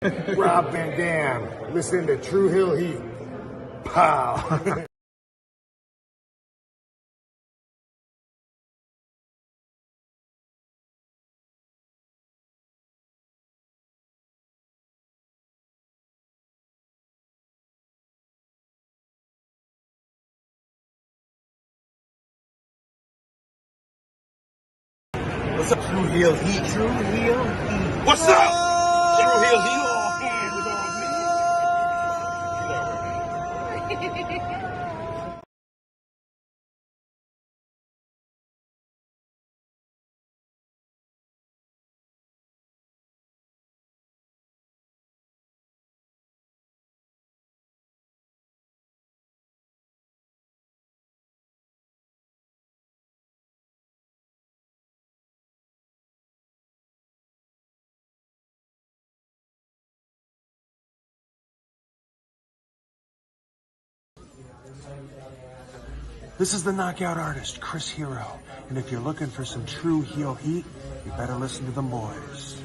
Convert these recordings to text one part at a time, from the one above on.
Rob Van Dam, listen to True Hill Heat. Pow. What's up, True Hill Heat? True Hill Heat. What's up? True Hill Heat. This is the knockout artist, Chris Hero, and if you're looking for some true heel heat, you better listen to them boys.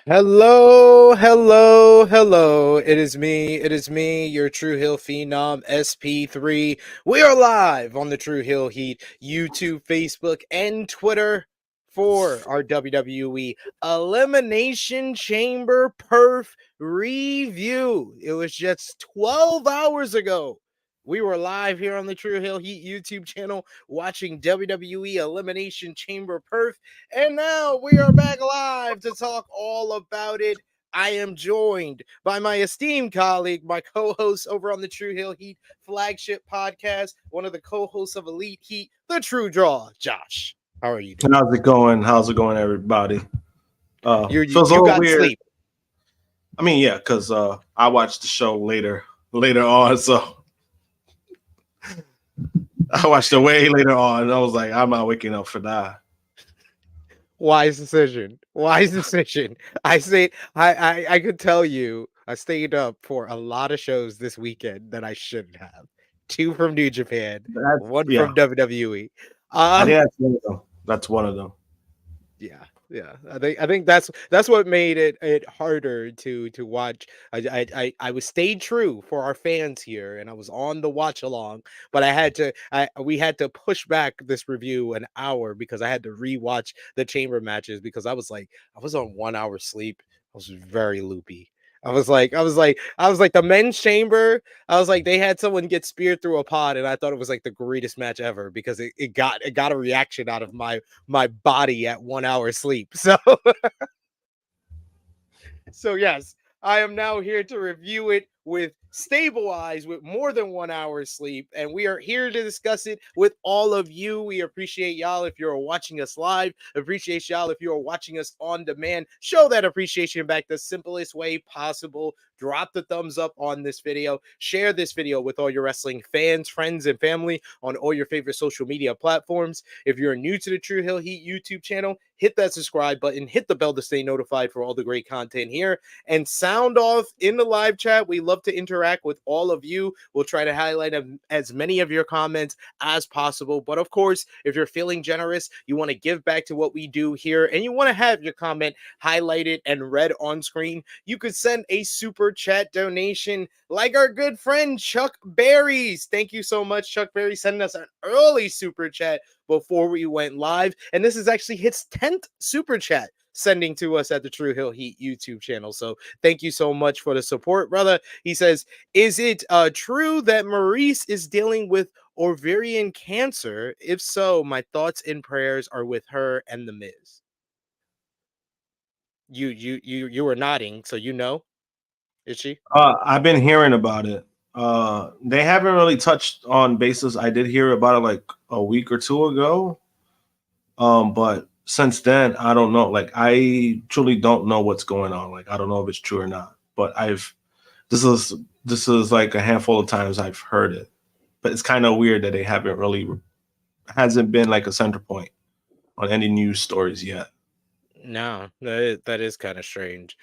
Hello, hello, hello. It is me, your True Hill Phenom SP3. We are live on the True Hill Heat YouTube, Facebook, and Twitter for our WWE Elimination Chamber Perth review. It was just 12 hours ago. We were live here on the True Hill Heat YouTube channel watching WWE Elimination Chamber Perth. And now we are back live to talk all about it. I am joined by my esteemed colleague, my co-host over on the True Hill Heat flagship podcast, one of the co-hosts of Elite Heat, the True Draw, Josh. How are you doing? How's it going? How's it going, everybody? You feels a little got weird. sleep. I mean, yeah, because I watched the show later on, so I watched it way later on. I was like, I'm not waking up for that. Wise decision. I say I could tell you I stayed up for a lot of shows this weekend that I shouldn't have. 2 from New Japan, 1 from WWE. I think that's one of them. Yeah. I think that's what made it harder to watch. I was stayed true for our fans here, and I was on the watch along, but we had to push back this review an hour because I had to rewatch the chamber matches because I was on 1 hour sleep. I was very loopy. I was like the men's chamber. I was like, they had someone get speared through a pod, and I thought it was like the greatest match ever because it got a reaction out of my body at 1 hour sleep. So yes, I am now here to review it with stable eyes, with more than 1 hour sleep, and we are here to discuss it with all of you. We appreciate y'all if you're watching us live. Appreciate y'all if you're watching us on demand. Show that appreciation back the simplest way possible. Drop the thumbs up on this video. Share this video with all your wrestling fans, friends, and family on all your favorite social media platforms. If you're new to the True Hill Heat YouTube channel, hit that subscribe button, hit the bell to stay notified for all the great content here, and sound off in the live chat. We love to interact with all of you. We'll try to highlight as many of your comments as possible. But of course, if you're feeling generous, you want to give back to what we do here, and you want to have your comment highlighted and read on screen, you could send a super chat donation like our good friend Chuck Berries. Thank you so much, Chuck Berry, sending us an early super chat before we went live. And this is actually his 10th super chat sending to us at the True Hill Heat YouTube channel. So thank you so much for the support, brother. He says, is it true that Maurice is dealing with ovarian cancer? If so, my thoughts and prayers are with her and the Miz. You were nodding, so you know. Is she? I've been hearing about it. They haven't really touched on bases. I did hear about it like a week or two ago. But since then, I don't know. Like, I truly don't know what's going on. Like, I don't know if it's true or not. But this is like a handful of times I've heard it. But it's kind of weird that they hasn't been like a center point on any news stories yet. No, that is kind of strange.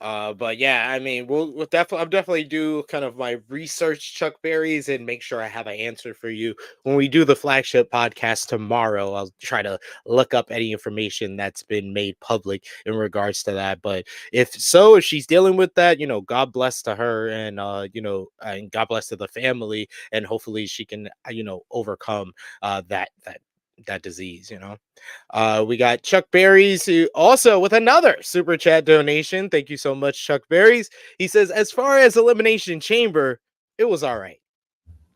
But yeah, I mean, we'll definitely, I'm definitely do kind of my research, Chuck Berries, and make sure I have an answer for you when we do the flagship podcast tomorrow. I'll try to look up any information that's been made public in regards to that. But if she's dealing with that, God bless to her, and and God bless to the family, and hopefully she can, overcome that disease. We got Chuck Berries, who also with another super chat donation. Thank you so much, Chuck Berries. He says, as far as Elimination Chamber, it was all right.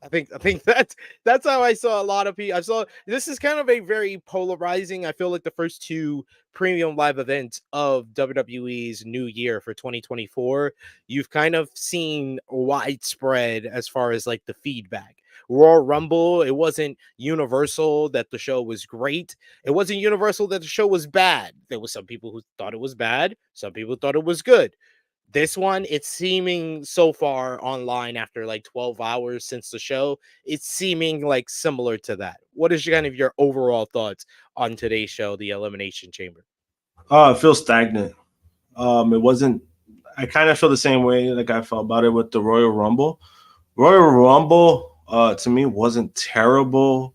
I think that's how I saw a lot of people. I saw this is kind of a very polarizing. I feel like the first two premium live events of WWE's new year for 2024, you've kind of seen widespread as far as like the feedback. Royal Rumble, it wasn't universal that the show was great. It wasn't universal that the show was bad. There was some people who thought it was bad. Some people thought it was good. This one, it's seeming so far online after like 12 hours since the show, it's seeming like similar to that. What is your overall thoughts on today's show, The Elimination Chamber? It feels stagnant. It wasn't. I kind of feel the same way like I felt about it with the Royal Rumble. Royal Rumble, to me, wasn't terrible.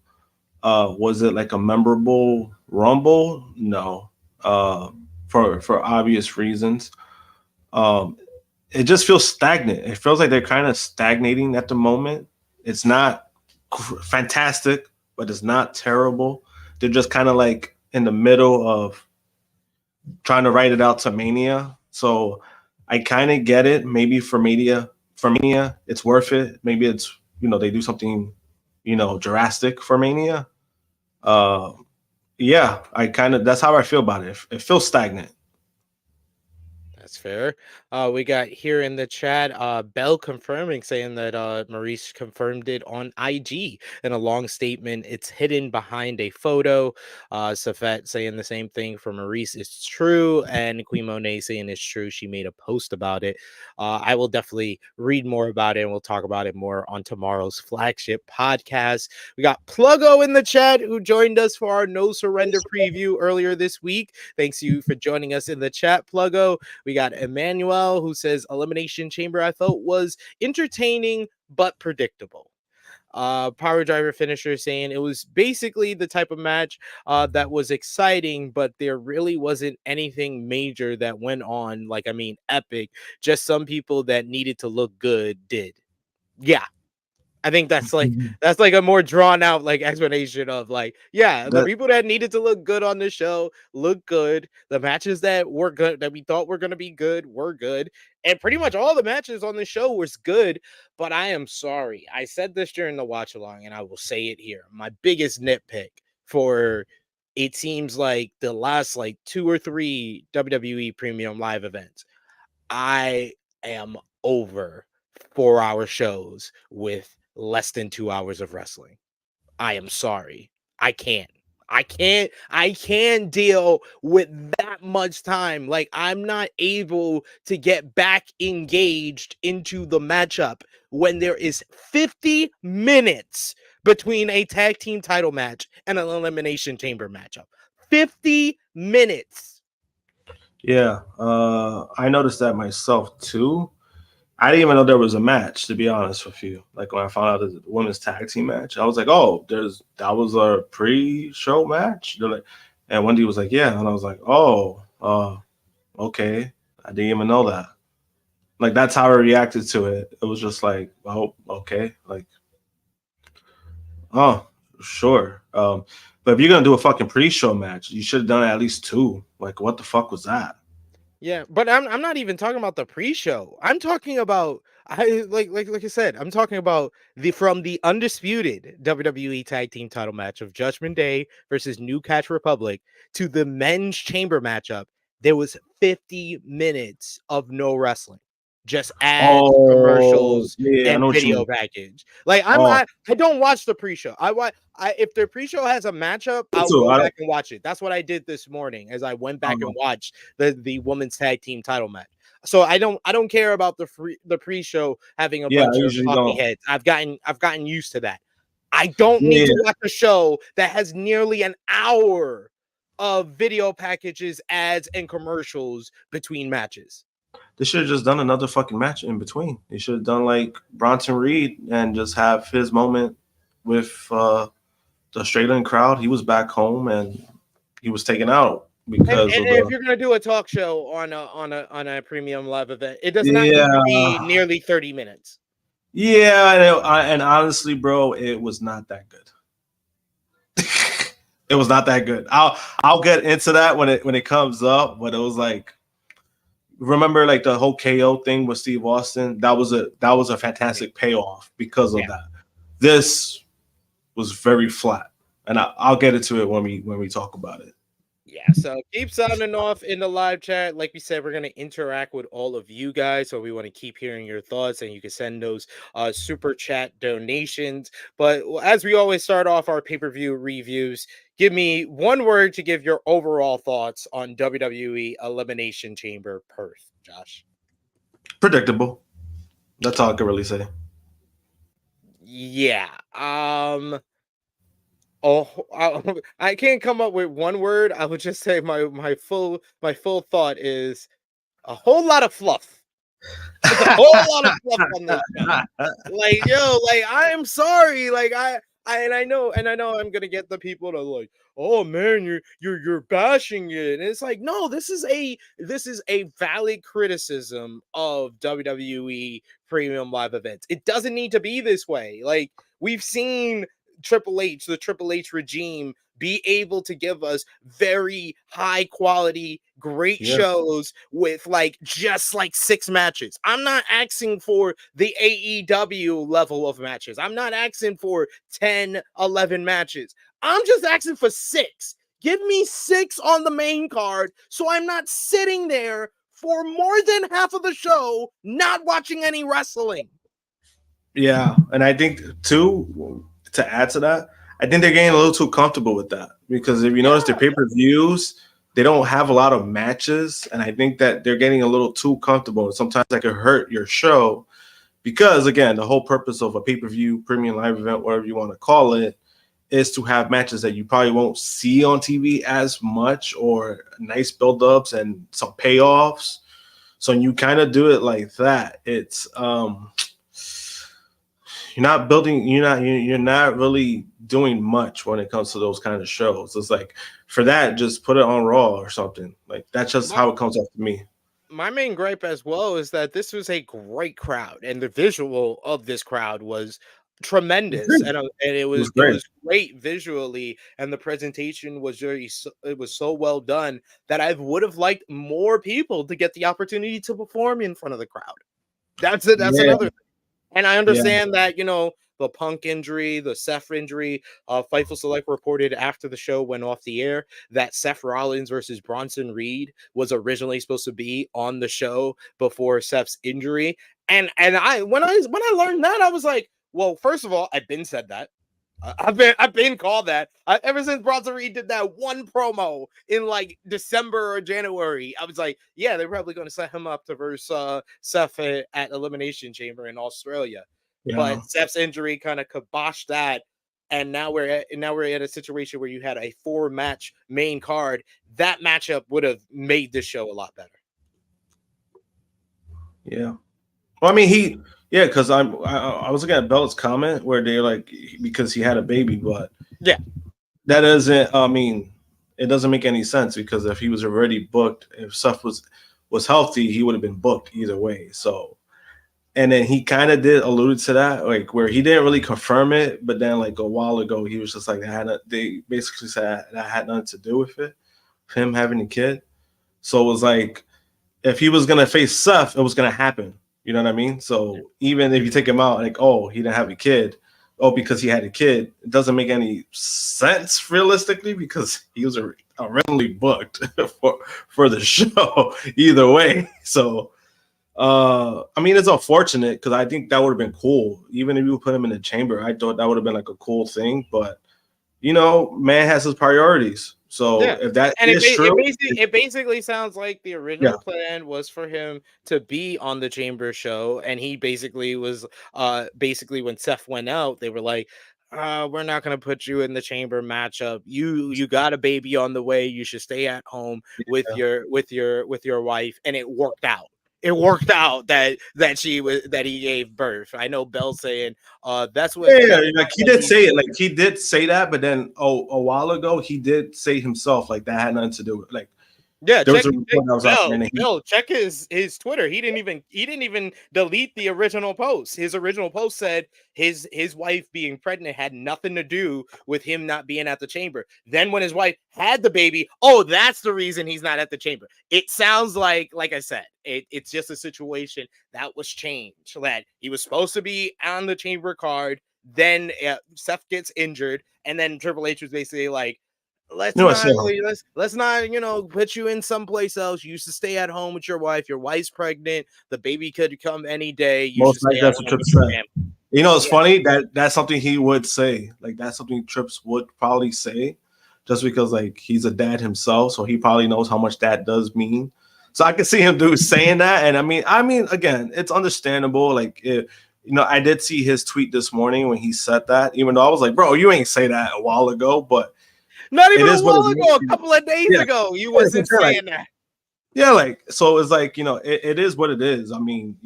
Was it like a memorable Rumble? No. For obvious reasons. It just feels stagnant. It feels like they're kind of stagnating at the moment. It's not fantastic, but it's not terrible. They're just kind of like in the middle of trying to write it out to Mania. So I kind of get it. Maybe for Mania, it's worth it. Maybe it's, they do something, drastic for Mania. Yeah, that's how I feel about it. It feels stagnant. That's fair. We got here in the chat, Bell confirming, saying that Maurice confirmed it on IG in a long statement. It's hidden behind a photo. Safet saying the same thing for Maurice. It's true. And Queen Monet saying it's true. She made a post about it. I will definitely read more about it, and we'll talk about it more on tomorrow's flagship podcast. We got Pluggo in the chat, who joined us for our No Surrender preview earlier this week. Thanks you for joining us in the chat, Pluggo. We got Emmanuel, who says Elimination Chamber I thought was entertaining but predictable. Power Driver Finisher saying it was basically the type of match that was exciting, but there really wasn't anything major that went on. Like, I mean, epic. Just some people that needed to look good did. Yeah. I think that's like a more drawn out like explanation of like, yeah, the people that needed to look good on the show look good. The matches that were good, that we thought were going to be good, were good. And pretty much all the matches on the show was good. But I am sorry. I said this during the watch along, and I will say it here. My biggest nitpick for it seems like the last like 2 or 3 WWE premium live events. I am over 4-hour shows with less than 2 hours of wrestling. I am sorry. I can't deal with that much time. Like, I'm not able to get back engaged into the matchup when there is 50 minutes between a tag team title match and an elimination chamber matchup. 50 minutes. Yeah, I noticed that myself too. I didn't even know there was a match, to be honest with you. Like, when I found out the women's tag team match, I was like, "Oh, that was a pre-show match." They're like, and Wendy was like, "Yeah," and I was like, "Oh, okay." I didn't even know that. Like, that's how I reacted to it. It was just like, "Oh, okay." Like, oh, sure. But if you're gonna do a fucking pre-show match, you should have done at least 2. Like, what the fuck was that? Yeah, but I'm not even talking about the pre-show. I'm talking about like I said, I'm talking about the undisputed WWE Tag Team title match of Judgment Day versus New Catch Republic to the men's chamber matchup. There was 50 minutes of no wrestling. just ads, commercials, yeah, I know and what you video mean. package. Like I don't watch the pre-show. If the pre-show has a matchup, I'll go back and watch it. That's what I did this morning as I went back and watched the women's tag team title match. So I don't care about the pre-show having a bunch of talking heads. I've gotten used to that. I don't need to watch a show that has nearly an hour of video packages, ads, and commercials between matches. They should have just done another fucking match in between. They should have done like Bronson Reed and just have his moment with the Australian crowd. He was back home and he was taken out because and if you're gonna do a talk show on a premium live event, it does not need to be nearly 30 minutes. Yeah, and honestly, bro, it was not that good. It was not that good. I'll get into that when it comes up, but it was like, remember like the whole KO thing with Steve Austin? That was a fantastic payoff because of that. This was very flat, and I'll get into it when we talk about it. Yeah, so keep sounding off in the live chat. Like we said, we're going to interact with all of you guys, so we want to keep hearing your thoughts, and you can send those super chat donations. But as we always start off our pay-per-view reviews, give me one word to give your overall thoughts on WWE Elimination Chamber Perth, Josh. Predictable. That's all I can really say. Yeah. I can't come up with one word. I would just say my full thought is a whole lot of fluff. It's a whole lot of fluff on this show. Like, yo, like I am sorry. Like I know I'm gonna get the people to like, oh man, you're bashing it. And it's like, no, this is a valid criticism of WWE premium live events. It doesn't need to be this way. Like, we've seen the Triple H regime be able to give us very high quality, great shows with just 6 matches. I'm not asking for the AEW level of matches. I'm not asking for 10, 11 matches. I'm just asking for 6. Give me 6 on the main card so I'm not sitting there for more than half of the show not watching any wrestling. Yeah, and I think too, to add to that, I think they're getting a little too comfortable with that, because if you notice their pay-per-views, they don't have a lot of matches, and I think that they're getting a little too comfortable, and sometimes that could hurt your show, because again, the whole purpose of a pay-per-view, premium live event, whatever you want to call it, is to have matches that you probably won't see on TV as much, or nice build-ups and some payoffs. So when you kind of do it like that, it's you're not really doing much when it comes to those kind of shows. It's like, for that, just put it on Raw or something. Like, that's just how it comes off to me. My main gripe as well is that this was a great crowd, and the visual of this crowd was tremendous, and it was great visually, and the presentation was it was so well done that I would have liked more people to get the opportunity to perform in front of the crowd. That's another thing. And I understand that, the Punk injury, the Seth injury, Fightful Select reported after the show went off the air that Seth Rollins versus Bronson Reed was originally supposed to be on the show before Seth's injury. And when I learned that, I was like, well, first of all, I've been said that. I've been called that ever since Bronson Reed did that one promo in December or January. I was like, yeah, they're probably going to set him up to verse Seth at Elimination Chamber in Australia. Yeah. But Seth's injury kind of kiboshed that, and now we're at a situation where you had a 4-match main card. That matchup would have made this show a lot better. Yeah, well, I mean, because I was looking at Bellett's comment where they're like, because he had a baby, but that doesn't. I mean, it doesn't make any sense, because if he was already booked, if Seth was healthy, he would have been booked either way. So, and then he kind of did allude to that, where he didn't really confirm it, but then a while ago he was just like, they basically said that had nothing to do with it, him having a kid. So it was like, if he was gonna face Seth, it was gonna happen. You know what I mean? So even if you take him out, he didn't have a kid, because he had a kid, it doesn't make any sense realistically, because he was originally booked for the show either way. So I mean, it's unfortunate because I think that would have been cool. Even if you put him in the chamber, I thought that would have been like a cool thing. But you know, man has his priorities. So Yeah. if that And is true, it basically sounds like the yeah, original plan was for him to be on the Chamber show, and he basically was basically when Seth went out, they were like, we're not gonna put you in the Chamber matchup. You got a baby on the way. You should stay at home with yeah, your wife, and it worked out. It worked out that he gave birth. I know Bell saying that's what yeah. that's Like he what did he say it. Like he did say that, but then a while ago he did say himself like that had nothing to do with like Yeah, there was check, a check report that was out there Bill. and he Bill, check his Twitter. He didn't even delete the original post. His original post said his wife being pregnant had nothing to do with him not being at the chamber. Then when his wife had the baby, oh, that's the reason he's not at the chamber. It sounds like I said, it's just a situation that was changed. That he was supposed to be on the chamber card. Then Seth gets injured, and then Triple H was basically like, you know what I'm saying? let's not put you in someplace else. You should stay at home with your wife. Your wife's pregnant. The baby could come any day. You should Most stay likely at that's what home Trips with your said. family. You know, it's Yeah. funny that that's something he would say. Like that's something Trips would probably say, just because like he's a dad himself, so he probably knows how much that does mean. So I can see him saying that, and I mean, again, it's understandable. Like, I did see his tweet this morning when he said that, even though I was like, bro, you ain't say that a while ago, but Not it even a is what it while ago, a is. couple of days Yeah, ago, you yeah, wasn't like, saying that. yeah, like so it's like it is what it is. I mean,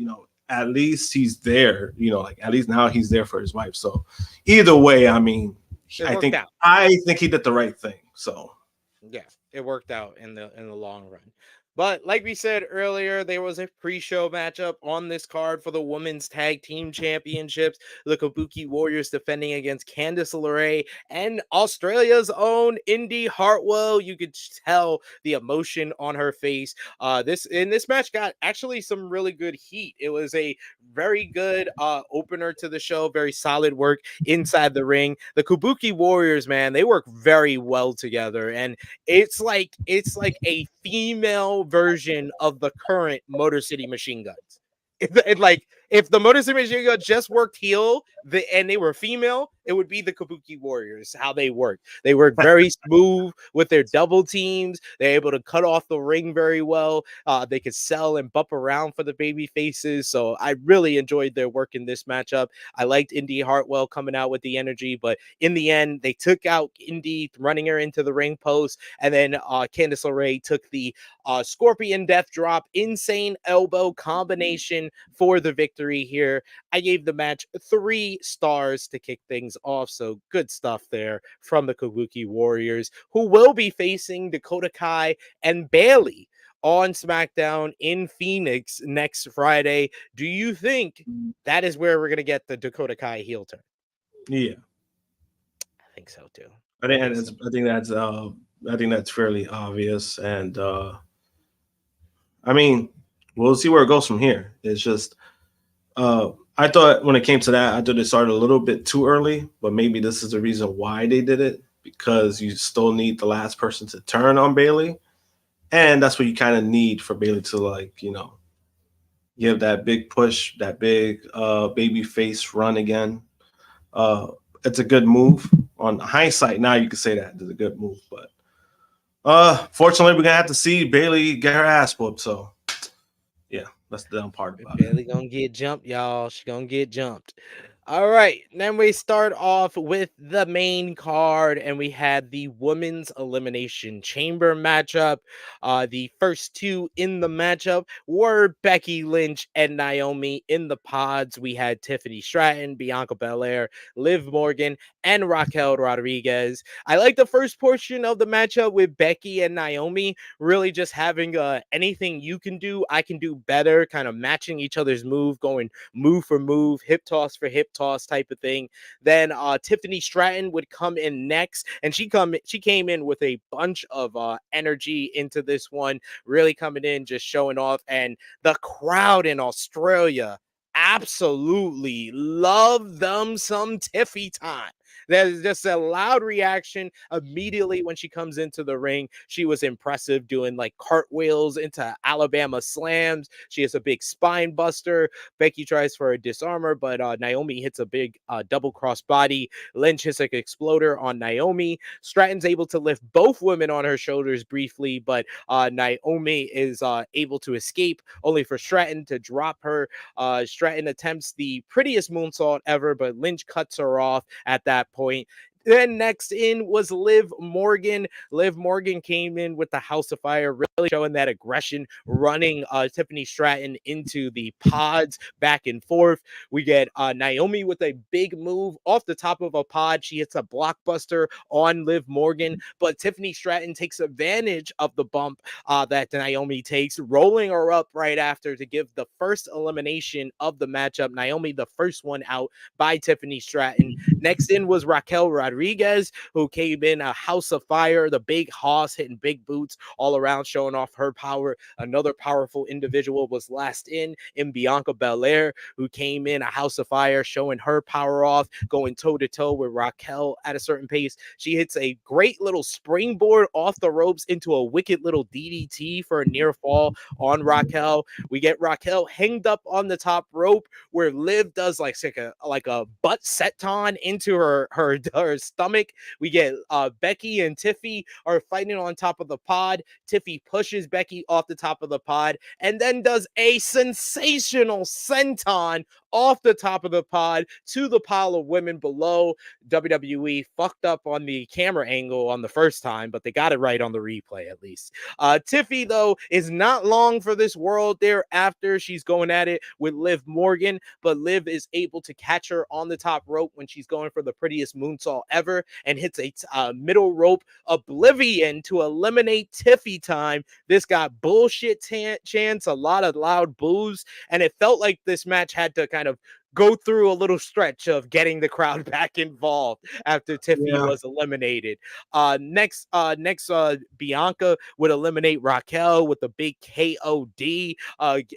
at least he's there. Like at least now he's there for his wife. So either way, I mean, It I worked think out. I think he did the right thing. So Yeah, it worked out in the long run. But like we said earlier, there was a pre-show matchup on this card for the women's tag team championships. The Kabuki Warriors defending against Candice LeRae and Australia's own Indy Hartwell. You could tell the emotion on her face. This match got actually some really good heat. It was a very good opener to the show. Very solid work inside the ring. The Kabuki Warriors, man, they work very well together, and it's like a female version of the current Motor City Machine Guns. Like if the Motor City Machine Guns just worked heel and they were female, it would be the Kabuki Warriors. How they work very smooth with their double teams. They're able to cut off the ring very well. They could sell and bump around for the baby faces. So I really enjoyed their work in this matchup. I liked Indy Hartwell coming out with the energy, but in the end, they took out Indy, running her into the ring post, and then Candice LeRae took the Scorpion Death Drop, insane elbow combination for the victory here. I gave the match 3 stars to kick things off, so good stuff there from the Kabuki Warriors, who will be facing Dakota Kai and Bayley on SmackDown in Phoenix next Friday. Do you think that is where we're going to get the Dakota Kai heel turn? yeah, I think so too. I think that's fairly obvious, and I mean, we'll see where it goes from here. It's just I thought when it came to that, I thought it started a little bit too early, but maybe this is the reason why they did it, because you still need the last person to turn on Bayley. And that's what you kind of need for Bayley to give that big push, that big baby face run again. It's a good move. On hindsight, now you can say that it's a good move, but fortunately, we're gonna have to see Bayley get her ass whooped. So yeah, that's the dumb part about it. Bayley gonna get jumped, y'all. She gonna get jumped. All right, then we start off with the main card, and we had the women's elimination chamber matchup. The first 2 in the matchup were Becky Lynch and Naomi. In the pods, we had Tiffany Stratton, Bianca Belair, Liv Morgan, and Raquel Rodriguez. I like the first portion of the matchup with Becky and Naomi, really just having anything you can do, I can do better, kind of matching each other's move, going move for move, hip toss for hip toss type of thing. Then Tiffany Stratton would come in next, and she came in with a bunch of energy into this one, really coming in, just showing off. And the crowd in Australia absolutely love them some Tiffy time. There's just a loud reaction immediately when she comes into the ring. She was impressive doing like cartwheels into Alabama slams. She has a big spine buster. Becky tries for a disarmer, but Naomi hits a big double cross body. Lynch hits like an exploder on Naomi. Stratton's able to lift both women on her shoulders briefly, but Naomi is able to escape, only for Stratton to drop her. Stratton attempts the prettiest moonsault ever, but Lynch cuts her off at that point. Then next in was Liv Morgan. Liv Morgan came in with the House of Fire, really showing that aggression, running Tiffany Stratton into the pods back and forth. We get Naomi with a big move off the top of a pod. She hits a blockbuster on Liv Morgan, but Tiffany Stratton takes advantage of the bump that Naomi takes, rolling her up right after to give the first elimination of the matchup. Naomi, the first one out by Tiffany Stratton. Next in was Raquel Rodriguez, who came in a House of Fire, the big hoss hitting big boots all around, showing off her power. Another powerful individual was last in Bianca Belair, who came in a House of Fire, showing her power off, going toe-to-toe with Raquel at a certain pace. She hits a great little springboard off the ropes into a wicked little DDT for a near fall on Raquel. We get Raquel hanged up on the top rope, where Liv does like a butt set-on into her stomach. We get Becky and Tiffy are fighting on top of the pod. Tiffy pushes Becky off the top of the pod and then does a sensational senton off the top of the pod to the pile of women below. WWE fucked up on the camera angle on the first time, but they got it right on the replay at least. Tiffy, though, is not long for this world thereafter. She's going at it with Liv Morgan, but Liv is able to catch her on the top rope when she's going for the prettiest moonsault ever and hits a middle rope oblivion to eliminate Tiffy time. This got bullshit chants, a lot of loud boos, and it felt like this match had to kind of go through a little stretch of getting the crowd back involved after Tiffy was eliminated. Next, Bianca would eliminate Raquel with a big KOD,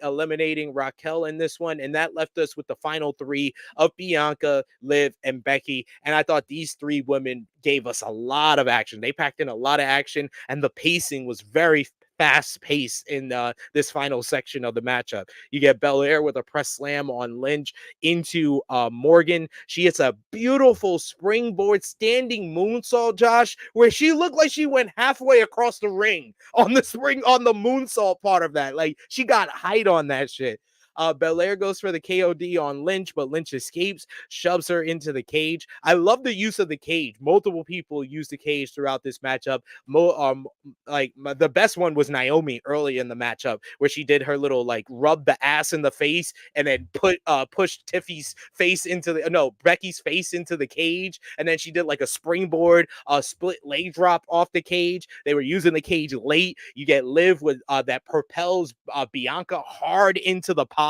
eliminating Raquel in this one, and that left us with the final three of Bianca, Liv, and Becky. And I thought these three women gave us a lot of action. They packed in a lot of action, and the pacing was very fast pace in this final section of the matchup. You get Belair with a press slam on Lynch into Morgan. She hits a beautiful springboard standing moonsault, Josh, where she looked like she went halfway across the ring on the moonsault part of that. Like, she got height on that shit. Belair goes for the KOD on Lynch, but Lynch escapes, shoves her into the cage. I love the use of the cage. Multiple people use the cage throughout this matchup. The best one was Naomi early in the matchup, where she did her little like rub the ass in the face and then pushed Becky's face into the cage, and then she did like a springboard, split leg drop off the cage. They were using the cage late. You get Liv with that propels Bianca hard into the pod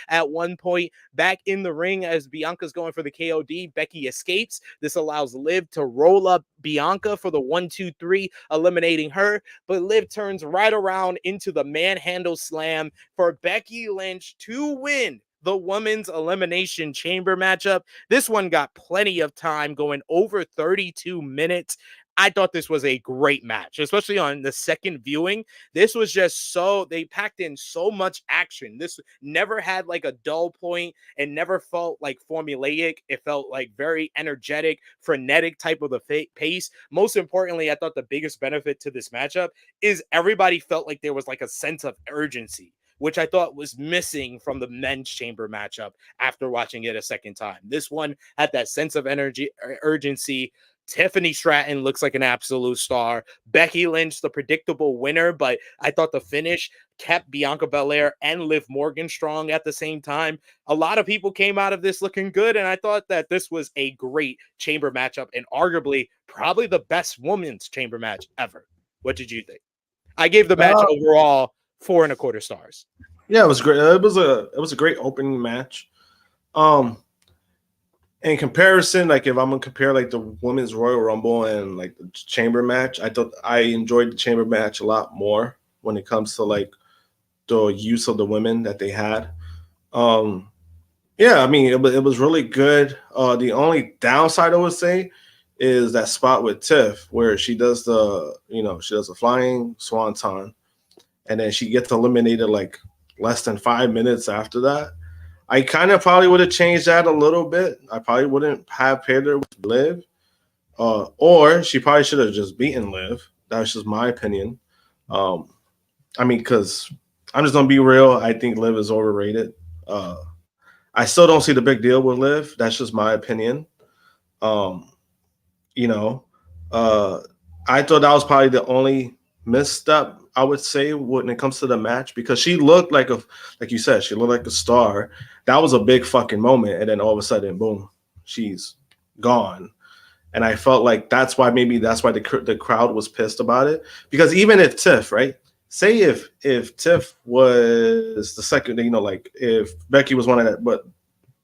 at one point. Back in the ring as Bianca's going for the KOD, Becky escapes. This allows Liv to roll up Bianca for the 1-2-3, eliminating her, but Liv turns right around into the manhandle slam for Becky Lynch to win the women's elimination chamber matchup. This one got plenty of time, going over 32 minutes. I thought this was a great match, especially on the second viewing. This was just they packed in so much action. This never had like a dull point and never felt like formulaic. It felt like very energetic, frenetic type of the pace. Most importantly, I thought the biggest benefit to this matchup is everybody felt like there was like a sense of urgency, which I thought was missing from the men's chamber matchup after watching it a second time. This one had that sense of urgency. Tiffany Stratton looks like an absolute star. Becky Lynch, the predictable winner, but I thought the finish kept Bianca Belair and Liv Morgan strong at the same time. A lot of people came out of this looking good, and I thought that this was a great chamber matchup and arguably probably the best women's chamber match ever. What did you think? I gave the match overall 4.25 stars. Yeah, it was great. It was a great opening match. In comparison, like if I'm gonna compare like the women's Royal Rumble and like the chamber match, I thought I enjoyed the chamber match a lot more when it comes to like the use of the women that they had. Yeah, I mean it was really good. The only downside I would say is that spot with Tiff where she does the flying swanton, and then she gets eliminated like less than 5 minutes after that. I kind of probably would have changed that a little bit. I probably wouldn't have paired her with Liv, or she probably should have just beaten Liv. That's just my opinion. Because I'm just gonna be real. I think Liv is overrated. I still don't see the big deal with Liv. That's just my opinion. You know, I thought that was probably the only misstep I would say when it comes to the match, because she looked like you said, she looked like a star. That was a big fucking moment, and then all of a sudden, boom, she's gone. And I felt like that's why the crowd was pissed about it, because even if Tiff, right? Say if Tiff was the second, like if Becky was one of that, but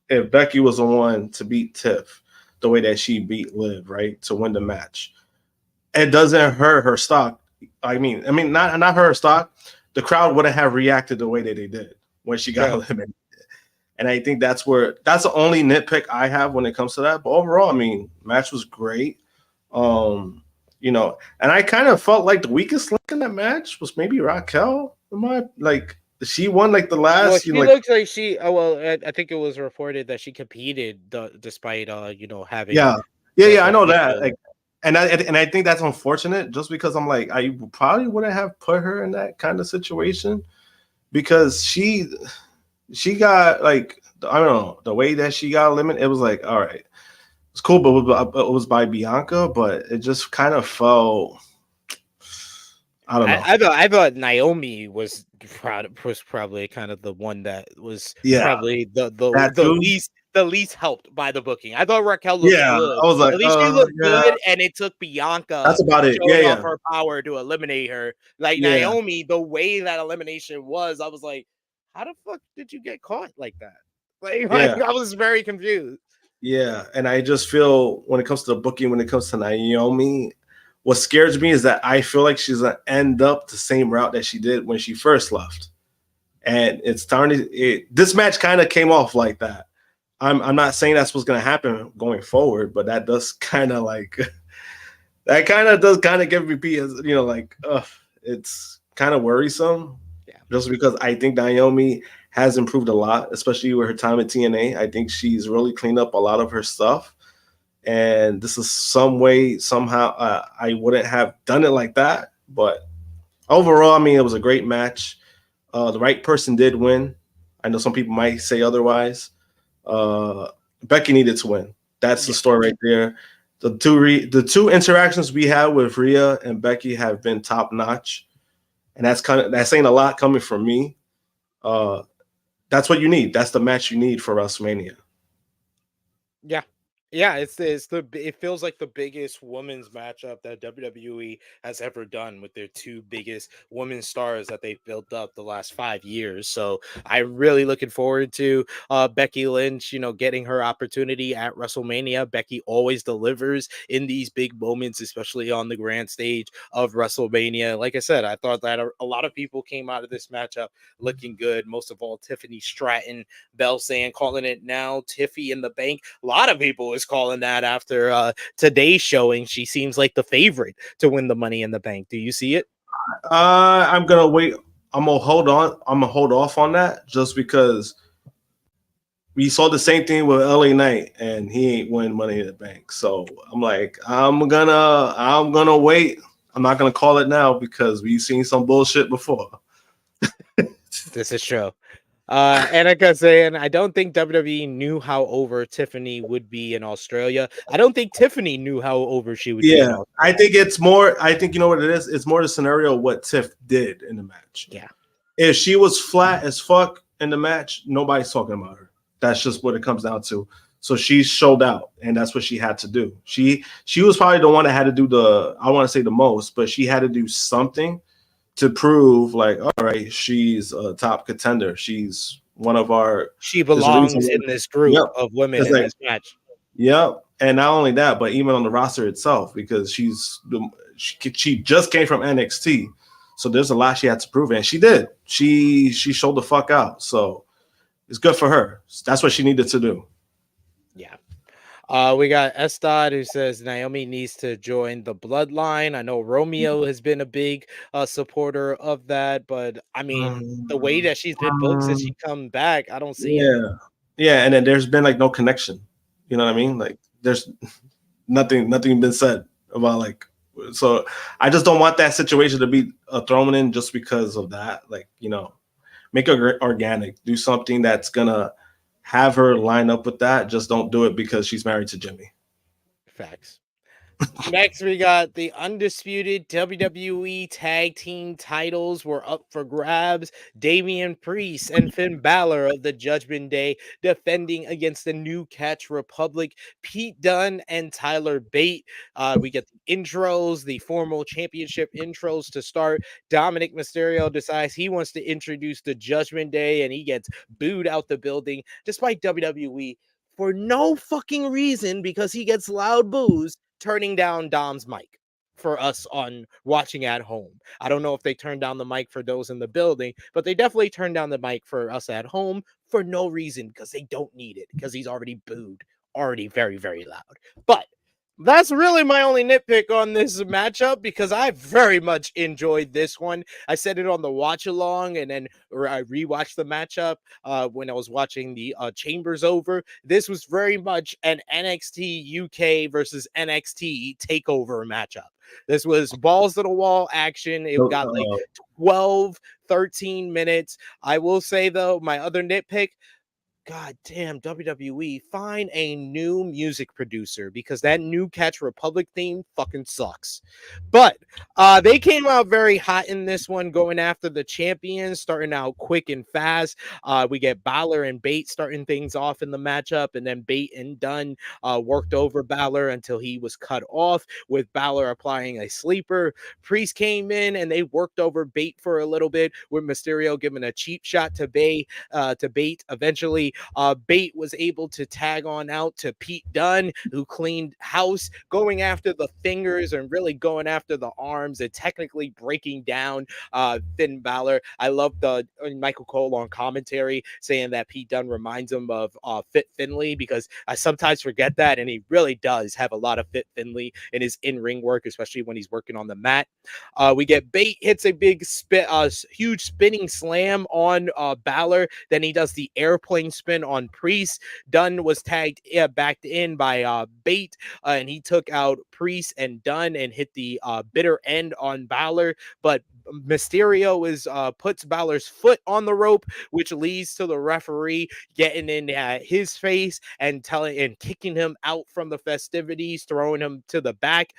if Becky was the one to beat Tiff the way that she beat Liv, right, to win the match, it doesn't hurt her stock. I mean, not her stock. The crowd wouldn't have reacted the way that they did when she got eliminated. And I think that's the only nitpick I have when it comes to that. But overall, I mean, match was great. And I kind of felt like the weakest link in that match was maybe Raquel. She won like the last. Well, she looks like she. I think it was reported that she competed despite having. Yeah. I know that. Like, and I think that's unfortunate, just because I'm like, I probably wouldn't have put her in that kind of situation, because she got, like, I don't know, the way that she got eliminated. It was like, all right, it's cool, but it was by Bianca, but it just kind of felt. I don't know. I thought Naomi was probably kind of the one that was probably the least helped by the booking. I thought Raquel looked good. I was like, at least she looked good, and it took Bianca. That's about it. Off her power to eliminate her. Like Naomi, the way that elimination was, I was like, how the fuck did you get caught like that? Like I was very confused. Yeah, and I just feel when it comes to the booking, when it comes to Naomi, what scares me is that I feel like she's gonna end up the same route that she did when she first left, and it's starting. This match kind of came off like that. I'm not saying that's what's gonna happen going forward, but that does kind of give me it's kind of worrisome. Yeah, just because I think Naomi has improved a lot, especially with her time at TNA. I think she's really cleaned up a lot of her stuff. And this is somehow, I wouldn't have done it like that. But overall, I mean, it was a great match. The right person did win. I know some people might say otherwise. Becky needed to win. That's the story right there. The two interactions we had with Rhea and Becky have been top notch, and that's saying a lot coming from me. That's what you need. That's the match you need for WrestleMania. Yeah, it feels like the biggest women's matchup that WWE has ever done, with their two biggest women's stars that they've built up the last 5 years. So I'm really looking forward to Becky Lynch, getting her opportunity at WrestleMania. Becky always delivers in these big moments, especially on the grand stage of WrestleMania. Like I said, I thought that a lot of people came out of this matchup looking good. Most of all, Tiffany Stratton, Bell saying, calling it now, Tiffy in the bank. A lot of people is calling that after today's showing. She seems like the favorite to win the Money in the Bank. Do you see it? I'm gonna wait. I'm gonna hold off on that, just because we saw the same thing with LA Knight and he ain't win Money in the Bank. So I'm like, I'm gonna wait. I'm not gonna call it now because we've seen some bullshit before. This is true. And like I was saying, I don't think WWE knew how over Tiffany would be in Australia. I don't think Tiffany knew how over she would be. Yeah, I think it's more. I think you know what it is. It's more the scenario of what Tiff did in the match. Yeah, if she was flat as fuck in the match, nobody's talking about her. That's just what it comes down to. So she showed out, and that's what she had to do. She was probably the one that had to do I want to say the most, but she had to do something to prove, like, all right, she's a top contender. She's one of our. She belongs in this group of women in this match. Yep, and not only that, but even on the roster itself, because she just came from NXT, so there's a lot she had to prove, and she did. She showed the fuck out, so it's good for her. That's what she needed to do. Yeah. We got Estad who says Naomi needs to join the bloodline. I know Romeo has been a big supporter of that, but I mean, the way that she's been booked since she come back, I don't see it. Yeah, and then there's been like no connection. You know what I mean? Like there's nothing been said about like. So I just don't want that situation to be thrown in just because of that. Like, make it organic. Do something that's gonna have her line up with that. Just don't do it because she's married to Jimmy. Facts. Next, we got the undisputed WWE Tag Team titles were up for grabs. Damian Priest and Finn Balor of the Judgment Day defending against the New Catch Republic, Pete Dunne and Tyler Bate. We get the intros, the formal championship intros to start. Dominic Mysterio decides he wants to introduce the Judgment Day, and he gets booed out the building, despite WWE for no fucking reason, because he gets loud boos turning down Dom's mic for us on watching at home. I don't know if they turned down the mic for those in the building, but they definitely turned down the mic for us at home for no reason, because they don't need it, because he's already booed, already very, very loud. But that's really my only nitpick on this matchup, because I very much enjoyed this one. I said it on the watch along, and then I rewatched the matchup when I was watching the Chambers over. This was very much an NXT UK versus NXT takeover matchup. This was balls to the wall action. It got like 12, 13 minutes. I will say, though, my other nitpick, God damn, WWE, find a new music producer, because that New Catch Republic theme fucking sucks. But they came out very hot in this one, going after the champions, starting out quick and fast. We get Balor and Bate starting things off in the matchup, and then Bate and Dunne worked over Balor until he was cut off, with Balor applying a sleeper. Priest came in and they worked over Bate for a little bit, with Mysterio giving a cheap shot to Bate. Eventually, Bate was able to tag on out to Pete Dunne, who cleaned house, going after the fingers and really going after the arms and technically breaking down Finn Balor. I love the Michael Cole on commentary saying that Pete Dunne reminds him of Fit Finlay, because I sometimes forget that, and he really does have a lot of Fit Finlay in his in-ring work, especially when he's working on the mat. We get Bate hits a big huge spinning slam on Balor. Then he does the airplane spin on Priest. Dunne was backed in by Bate, and he took out Priest and Dunne and hit the bitter end on Balor. But Mysterio puts Balor's foot on the rope, which leads to the referee getting in his face and kicking him out from the festivities, throwing him to the back.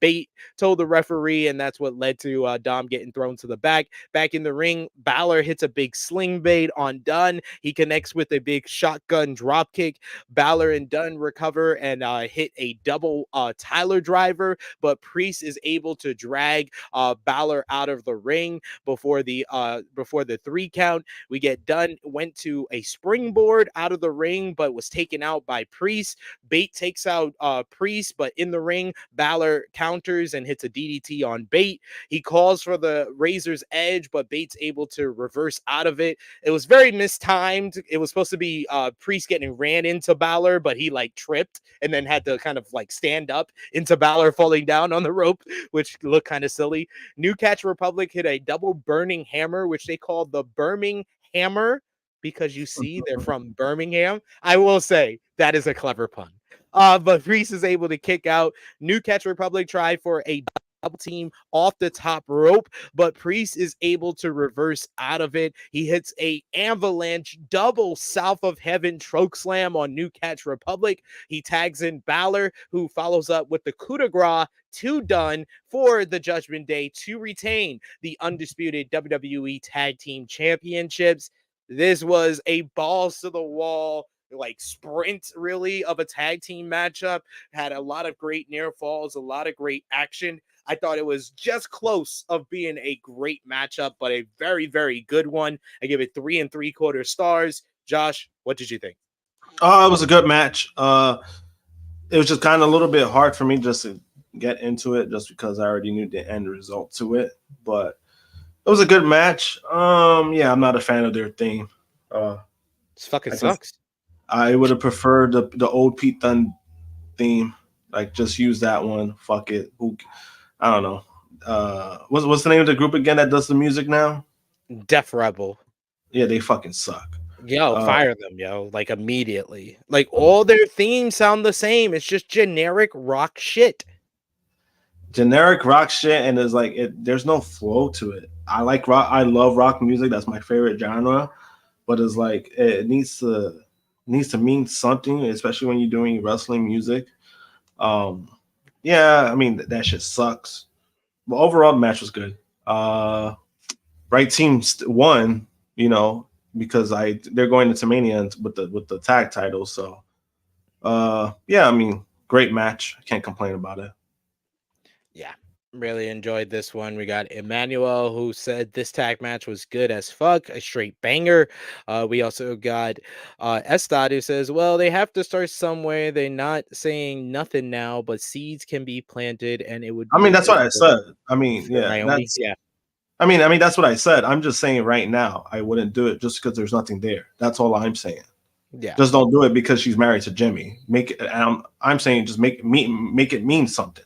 Bate told the referee, and that's what led to Dom getting thrown to the back. Back in the ring, Balor hits a big sling bait on Dunne. He connects with a big shotgun drop kick. Balor and Dunne recover and hit a double Tyler driver, but Priest is able to drag Balor out of the ring before the 3 count. We get Dunne went to a springboard out of the ring, but was taken out by Priest. Bate takes out Priest, but in the ring, Balor counters and hits a DDT on Bate. He calls for the Razor's Edge, but Bate's able to reverse out of it. It was very mistimed. It was supposed to be Priest getting ran into Balor, but he like tripped and then had to kind of like stand up into Balor falling down on the rope, which looked kind of silly. New Catch Republic hit a double burning hammer, which they called the Birmingham Hammer, because you see they're from Birmingham. I will say that is a clever pun. But Priest is able to kick out. New Catch Republic tried for a double team off the top rope, but Priest is able to reverse out of it. He hits a avalanche double south of heaven choke slam on New Catch Republic. He tags in Balor, who follows up with the coup de grace to Dunne for the Judgment Day to retain the undisputed WWE Tag Team Championships. This was a balls to the wall, like sprint really of a tag team matchup. Had a lot of great near falls, a lot of great action. I thought it was just close of being a great matchup, but a very, very good one. I give it 3 3/4 stars. Josh, what did you think? It was a good match. It was just kind of a little bit hard for me just to get into it, just because I already knew the end result to it. But it was a good match. Yeah, I'm not a fan of their theme. This fucking sucks. I would have preferred the old Pete Dunne theme. Like, just use that one. Fuck it. I don't know. What's the name of the group again that does the music now? Def Rebel. Yeah, they fucking suck. Yo, fire them, yo, like immediately. Like all their themes sound the same. It's just generic rock shit. Generic rock shit, and there's like there's no flow to it. I like rock. I love rock music. That's my favorite genre. But it's like it needs to mean something, especially when you're doing wrestling music. Yeah, I mean that shit sucks. But overall, the match was good. Right team won, because they're going into Mania with the tag titles. So, yeah, I mean, great match. I can't complain about it. Yeah, really enjoyed this one. We got Emmanuel, who said this tag match was good as fuck, a straight banger. We also got Estad, who says, well, they have to start somewhere. They're not saying nothing now, but seeds can be planted, and it would. I mean, that's what I said. I mean, yeah, Naomi. Yeah. I mean, that's what I said. I'm just saying right now, I wouldn't do it just because there's nothing there. That's all I'm saying. Yeah. Just don't do it because she's married to Jimmy. Make it. I'm saying just make it mean something.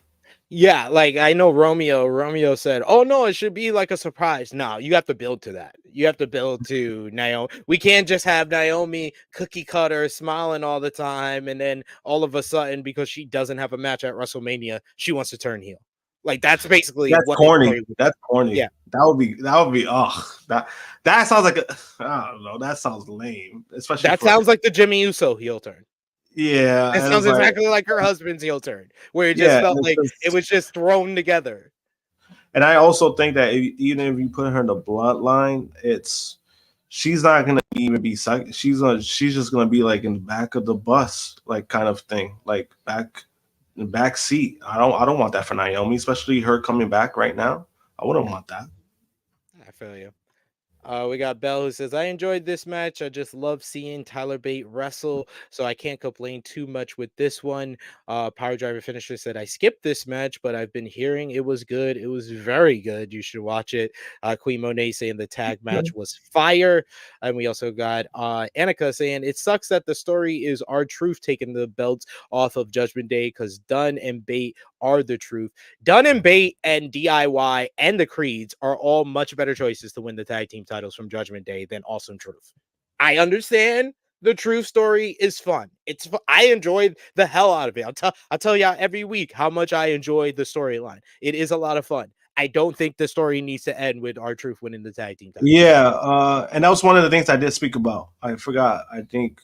Yeah, like I know Romeo said, oh no, it should be like a surprise. No, you have to build to that. You have to build to Naomi. We can't just have Naomi cookie cutter smiling all the time, and then all of a sudden, because she doesn't have a match at WrestleMania, she wants to turn heel. Like that's basically what corny. That's corny. Yeah, that would be that sounds like I don't know. That sounds lame. Especially sounds like the Jimmy Uso heel turn. Yeah, it sounds exactly like her husband's heel turn, where it just felt like it was just thrown together. And I also think that even if you put her in the bloodline, she's not gonna even be second. She's just gonna be like in the back of the bus, like kind of thing, like back seat. I don't want that for Naomi, especially her coming back right now. I wouldn't want that. I feel you. We got Bell, who says, I enjoyed this match. I just love seeing Tyler Bate wrestle, so I can't complain too much with this one. Power Driver Finisher said, I skipped this match, but I've been hearing it was good. It was very good. You should watch it. Queen Monet saying the tag match was fire. And we also got Annika saying, it sucks that the story is R-Truth taking the belts off of Judgment Day because Dunn and Bate are the truth. Dunn and Bate and DIY and the Creeds are all much better choices to win the tag team titles from Judgment Day than Awesome Truth. I understand the Truth story is fun. I enjoyed the hell out of it. I'll tell y'all every week how much I enjoyed the storyline. It is a lot of fun. I don't think the story needs to end with R-Truth winning the tag team titles. Yeah, and that was one of the things I did speak about. I forgot. I think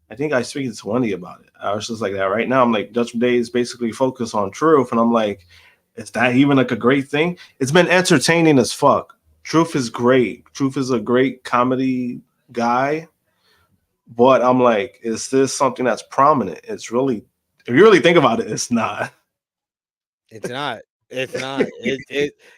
I speak to Wendy about it. I was just like that. Right now, I'm like, Judgment Day is basically focused on Truth, and I'm like, is that even like a great thing? It's been entertaining as fuck. Truth is great. Truth is a great comedy guy, but I'm like, is this something that's prominent? It's really, if you really think about it, it's not. It's not. It's not.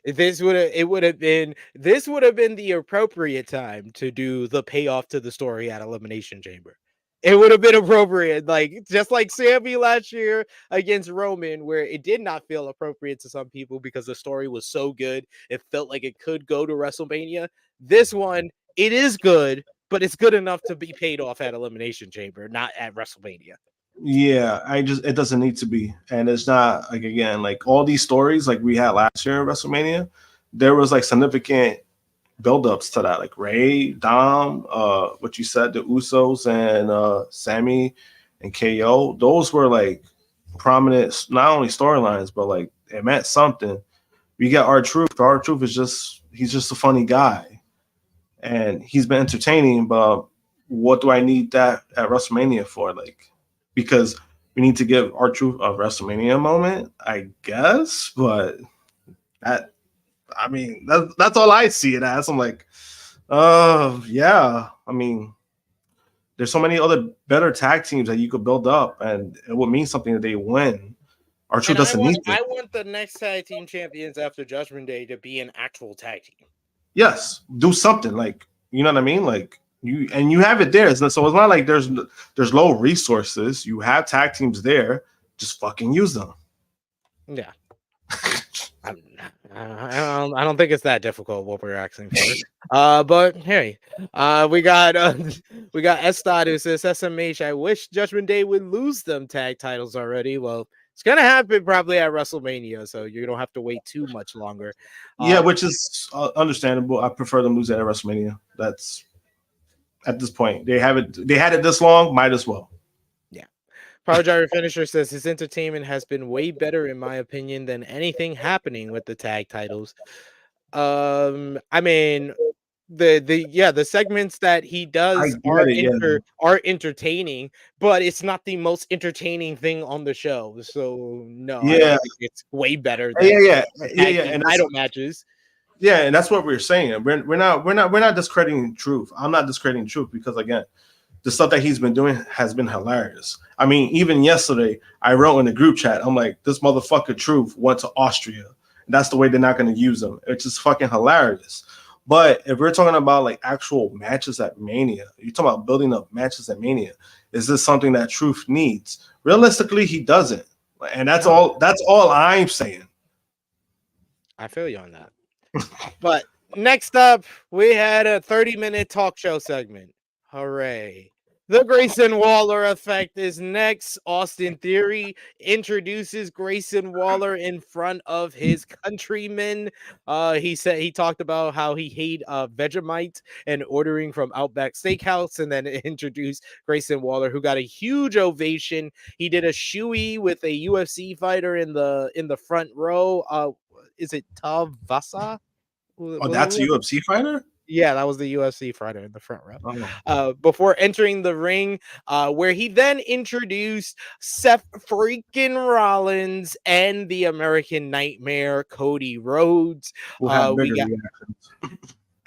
This would have been the appropriate time to do the payoff to the story at Elimination Chamber. It would have been appropriate, like just like Sammy last year against Roman, where it did not feel appropriate to some people because the story was so good. It felt like it could go to WrestleMania. This one, it is good, but it's good enough to be paid off at Elimination Chamber, not at WrestleMania. Yeah, it doesn't need to be. And it's not like, again, like all these stories like we had last year in WrestleMania, there was like significant buildups to that, like Ray, Dom, what you said, the Usos and Sammy and KO. Those were like prominent, not only storylines, but like it meant something. We got R-Truth. R-Truth is he's just a funny guy, and he's been entertaining. But what do I need that at WrestleMania for? Like, because we need to give R-Truth a WrestleMania moment, I guess. But that's all I see it as. I'm like, yeah. I mean, there's so many other better tag teams that you could build up, and it would mean something that they win. R-Truth doesn't need to. I want the next tag team champions after Judgment Day to be an actual tag team. Yes, do something, like, you know what I mean? Like you have it there. So it's not like there's low resources. You have tag teams there. Just fucking use them. Yeah. I don't think it's that difficult what we're asking for. But hey, we got Estad who says SMH. I wish Judgment Day would lose them tag titles already. Well, it's gonna happen probably at WrestleMania, so you don't have to wait too much longer. Yeah, which is understandable. I prefer them lose at WrestleMania. That's at this point. They had it this long, might as well. Yeah. Power Driver Finisher says his entertainment has been way better, in my opinion, than anything happening with the tag titles. I mean, the segments that he does are entertaining, but it's not the most entertaining thing on the show. So no, I don't think it's way better than and title matches. Yeah, and that's what we're saying. We're not discrediting Truth. I'm not discrediting Truth because again, the stuff that he's been doing has been hilarious. I mean, even yesterday, I wrote in the group chat, I'm like, this motherfucker Truth went to Austria. And that's the way they're not going to use him. It's just fucking hilarious. But if we're talking about like actual matches at Mania, you're talking about building up matches at Mania. Is this something that Truth needs? Realistically, he doesn't. And that's all I'm saying. I feel you on that. But next up, we had a 30-minute talk show segment. Hooray. The Grayson Waller effect is next. Austin Theory introduces Grayson Waller in front of his countrymen. He talked about how he hated Vegemite and ordering from Outback Steakhouse, and then introduced Grayson Waller, who got a huge ovation. He did a shoey with a UFC fighter in the front row. Is it Tavasa? Oh, that's a UFC fighter? Yeah, that was the UFC fighter in the front row. Before entering the ring, where he then introduced Seth freaking Rollins and the American Nightmare, Cody Rhodes.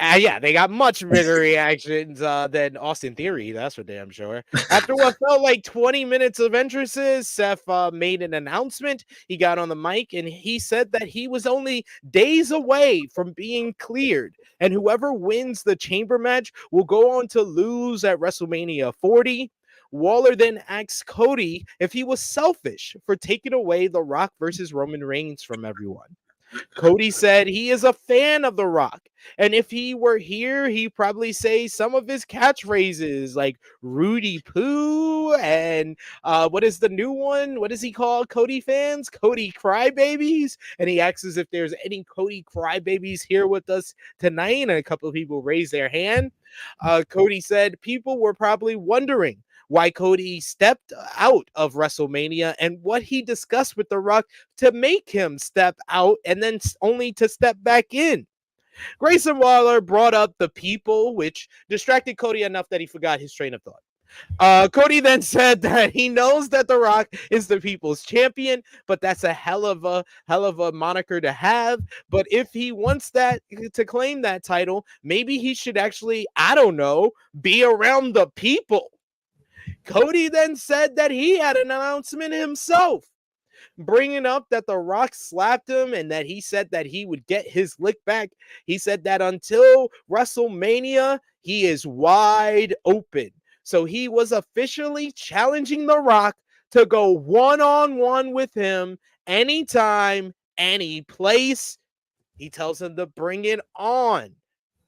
Yeah, they got much bigger reactions than Austin Theory. That's for damn sure. After what felt like 20 minutes of entrances, Seth made an announcement. He got on the mic and he said that he was only days away from being cleared. And whoever wins the chamber match will go on to lose at WrestleMania 40. Waller then asked Cody if he was selfish for taking away The Rock versus Roman Reigns from everyone. Cody said he is a fan of The Rock, and if he were here, he'd probably say some of his catchphrases like Rudy Poo and what is the new one? What does he call Cody fans? Cody Crybabies. And he asks if there's any Cody Crybabies here with us tonight, and a couple of people raised their hand. Cody said people were probably wondering why Cody stepped out of WrestleMania and what he discussed with The Rock to make him step out and then only to step back in. Grayson Waller brought up the people, which distracted Cody enough that he forgot his train of thought. Cody then said that he knows that The Rock is the people's champion, but that's a hell of a moniker to have. But if he wants that to claim that title, maybe he should actually, I don't know, be around the people. Cody then said that he had an announcement himself, bringing up that The Rock slapped him and that he said that he would get his lick back. He said that until WrestleMania, he is wide open. So he was officially challenging The Rock to go one-on-one with him anytime, any place. He tells him to bring it on.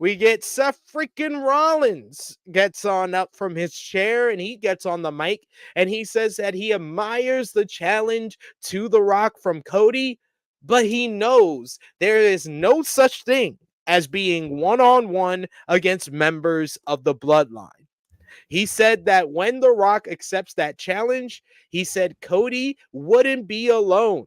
We get Seth freaking Rollins gets on up from his chair and he gets on the mic and he says that he admires the challenge to The Rock from Cody, but he knows there is no such thing as being one-on-one against members of the bloodline. He said that when The Rock accepts that challenge, he said Cody wouldn't be alone.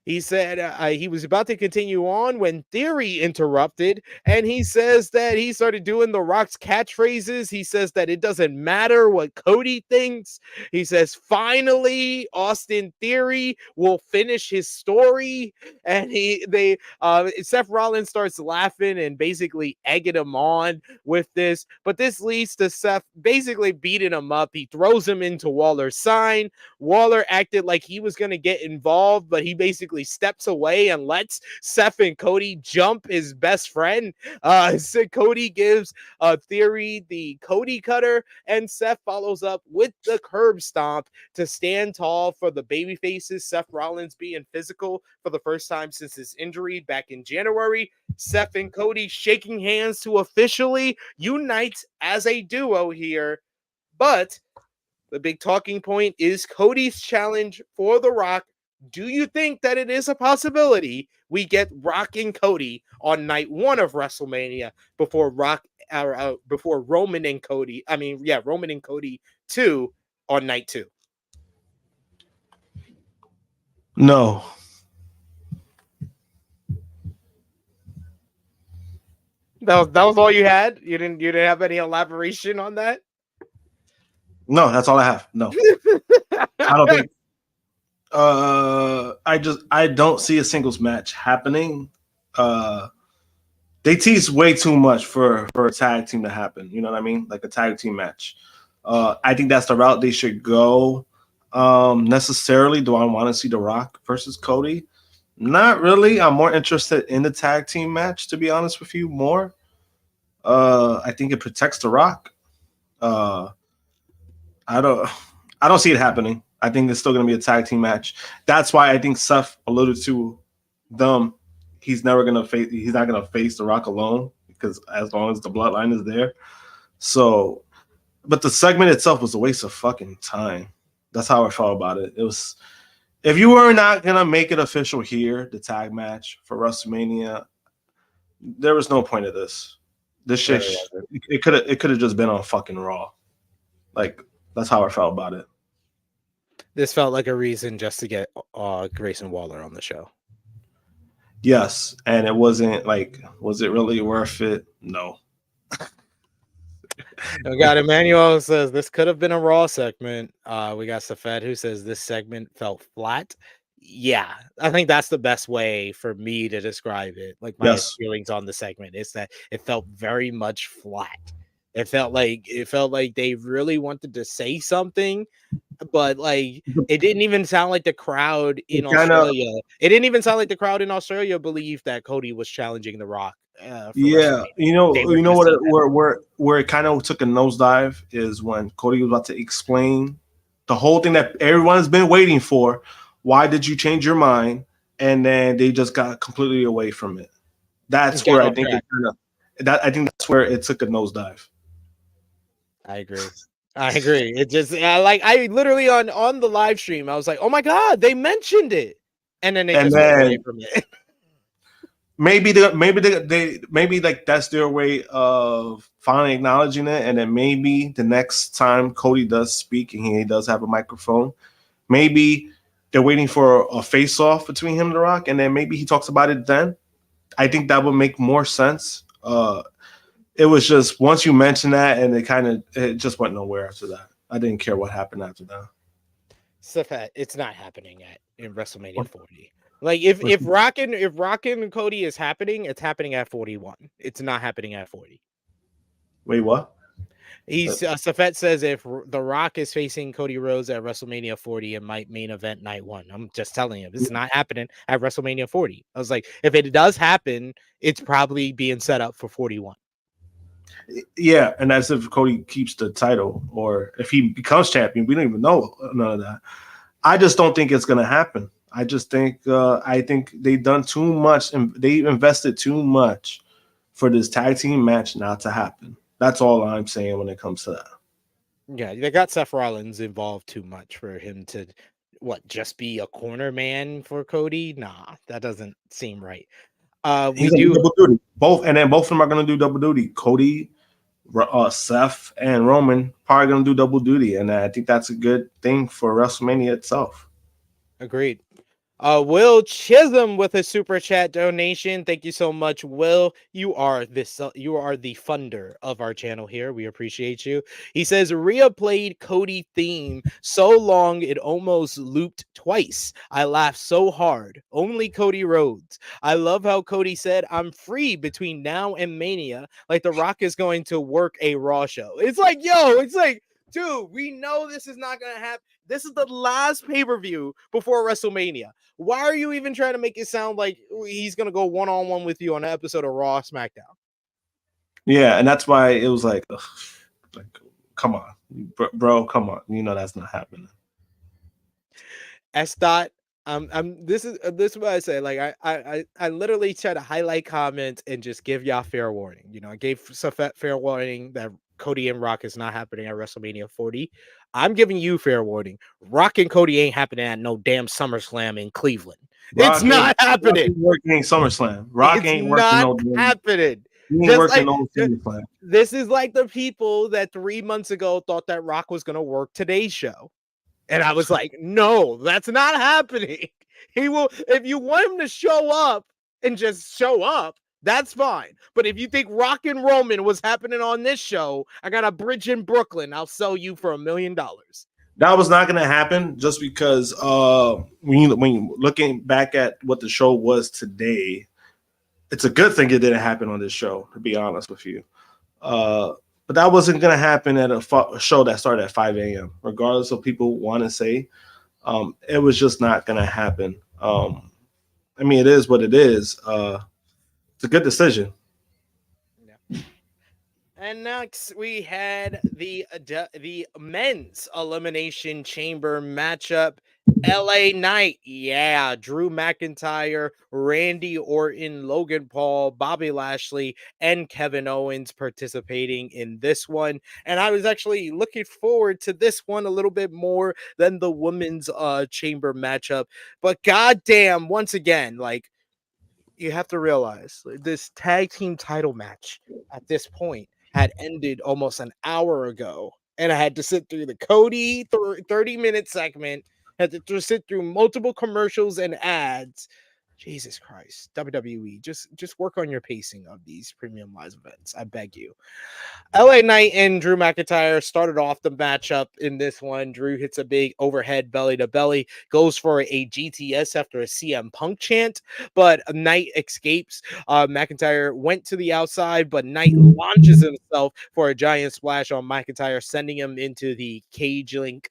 He said he was about to continue on when Theory interrupted, and he says that he started doing The Rock's catchphrases. He says that it doesn't matter what Cody thinks. He says, finally, Austin Theory will finish his story. And Seth Rollins starts laughing and basically egging him on with this. But this leads to Seth basically beating him up. He throws him into Waller's sign. Waller acted like he was going to get involved, but he basically basically steps away and lets Seth and Cody jump his best friend. So Cody gives Theory the Cody cutter, and Seth follows up with the curb stomp to stand tall for the baby faces. Seth Rollins being physical for the first time since his injury back in January. Seth and Cody shaking hands to officially unite as a duo here. But the big talking point is Cody's challenge for The Rock. Do you think that it is a possibility we get Rock and Cody on night 1 of WrestleMania before before Roman and Cody? Roman and Cody 2 on night 2. No. That was all you had? You didn't have any elaboration on that? No, that's all I have. No. I don't think I don't see a singles match happening. They tease way too much for a tag team to happen. You know what I mean? Like a tag team match. I think that's the route they should go. Necessarily, do I want to see The Rock versus Cody? Not really. I'm more interested in the tag team match, to be honest with you, more. I think it protects The Rock. I don't see it happening. I think it's still going to be a tag team match. That's why I think Seth alluded to them. He's not going to face The Rock alone, because as long as the bloodline is there. So, but the segment itself was a waste of fucking time. That's how I felt about it. It was, if you were not going to make it official here, the tag match for WrestleMania, there was no point of this. This shit, it could have just been on fucking Raw. Like, that's how I felt about it. This felt like a reason just to get Grayson Waller on the show. Yes, and it wasn't like, was it really worth it? No. We got Emmanuel who says this could have been a Raw segment. We got Safed who says this segment felt flat. Yeah, I think that's the best way for me to describe it. Like my feelings on the segment is that it felt very much flat. It felt like they really wanted to say something, but like it didn't even sound like the crowd in Australia. It didn't even sound like the crowd in Australia believed that Cody was challenging The Rock. Yeah, you know where it kind of took a nosedive is when Cody was about to explain the whole thing that everyone's been waiting for. Why did you change your mind? And then they just got completely away from it. That's where I think I think that's where it took a nosedive. I agree. It just I literally on the live stream, I was like, oh my god, they mentioned it, and then they just went away from it. maybe like that's their way of finally acknowledging it, and then maybe the next time Cody does speak and he does have a microphone, maybe they're waiting for a face-off between him and The Rock, and then maybe he talks about it then. I think that would make more sense. It was just once you mentioned that, and it just went nowhere after that. I didn't care what happened after that. Safet, it's not happening in WrestleMania 40. Like if Rockin' and Cody is happening, it's happening at 41. It's not happening at 40. Wait, what? Safet says if The Rock is facing Cody Rhodes at WrestleMania 40, it might main event night 1. I'm just telling you, this is not happening at WrestleMania 40. I was like, if it does happen, it's probably being set up for 41. Yeah, and that's if Cody keeps the title or if he becomes champion. We don't even know none of that. I just don't think it's going to happen. I just think they've done too much and they invested too much for this tag team match not to happen. That's all I'm saying when it comes to that. Yeah, they got Seth Rollins involved too much for him to just be a corner man for Cody. Nah, that doesn't seem right. We do double duty. Both of them are going to do double duty. Cody, Seth, and Roman probably going to do double duty, and I think that's a good thing for WrestleMania itself. Agreed. Will Chisholm with a super chat donation. Thank you so much, Will. You are the funder of our channel here. We appreciate you. He says Rhea played Cody theme so long it almost looped twice. I laughed so hard. Only Cody Rhodes. I love how Cody said, "I'm free between now and Mania." Like The Rock is going to work a Raw show. It's like, dude, we know this is not gonna happen. This is the last pay-per-view before WrestleMania. Why are you even trying to make it sound like he's gonna go one-on-one with you on an episode of Raw SmackDown? Yeah, and that's why it was like, ugh, like, come on, bro, come on. You know that's not happening. S. Dot. This is what I say. Like I literally try to highlight comments and just give y'all fair warning. You know, I gave some fair warning that Cody and Rock is not happening at WrestleMania 40. I'm giving you fair warning. Rock and Cody ain't happening at no damn SummerSlam in Cleveland. It's not happening. Rock ain't working SummerSlam. Rock ain't working no happening. He ain't working no SummerSlam. This is like the people that 3 months ago thought that Rock was gonna work today's show. And I was like, no, that's not happening. He will, if you want him to show up and just show up, that's fine. But if you think Rock and Roman was happening on this show, I got a bridge in Brooklyn. I'll sell you for $1 million. That was not going to happen just because when you looking back at what the show was today, it's a good thing it didn't happen on this show, to be honest with you. But that wasn't going to happen at a show that started at 5 a.m., regardless of people want to say. It was just not going to happen. I mean, it is what it is. It's a good decision. Yeah. And next we had the men's elimination chamber matchup. LA Knight, yeah, Drew McIntyre, Randy Orton, Logan Paul, Bobby Lashley, and Kevin Owens participating in this one. And I was actually looking forward to this one a little bit more than the women's chamber matchup. But goddamn, once again, like, you have to realize this tag team title match at this point had ended almost an hour ago. And I had to sit through the Cody 30-minute segment, had to sit through multiple commercials and ads. Jesus Christ, WWE, just work on your pacing of these premium live events. I beg you. LA Knight and Drew McIntyre started off the matchup in this one. Drew hits a big overhead belly to belly, goes for a GTS after a CM Punk chant, but Knight escapes. McIntyre went to the outside, but Knight launches himself for a giant splash on McIntyre, sending him into the cage link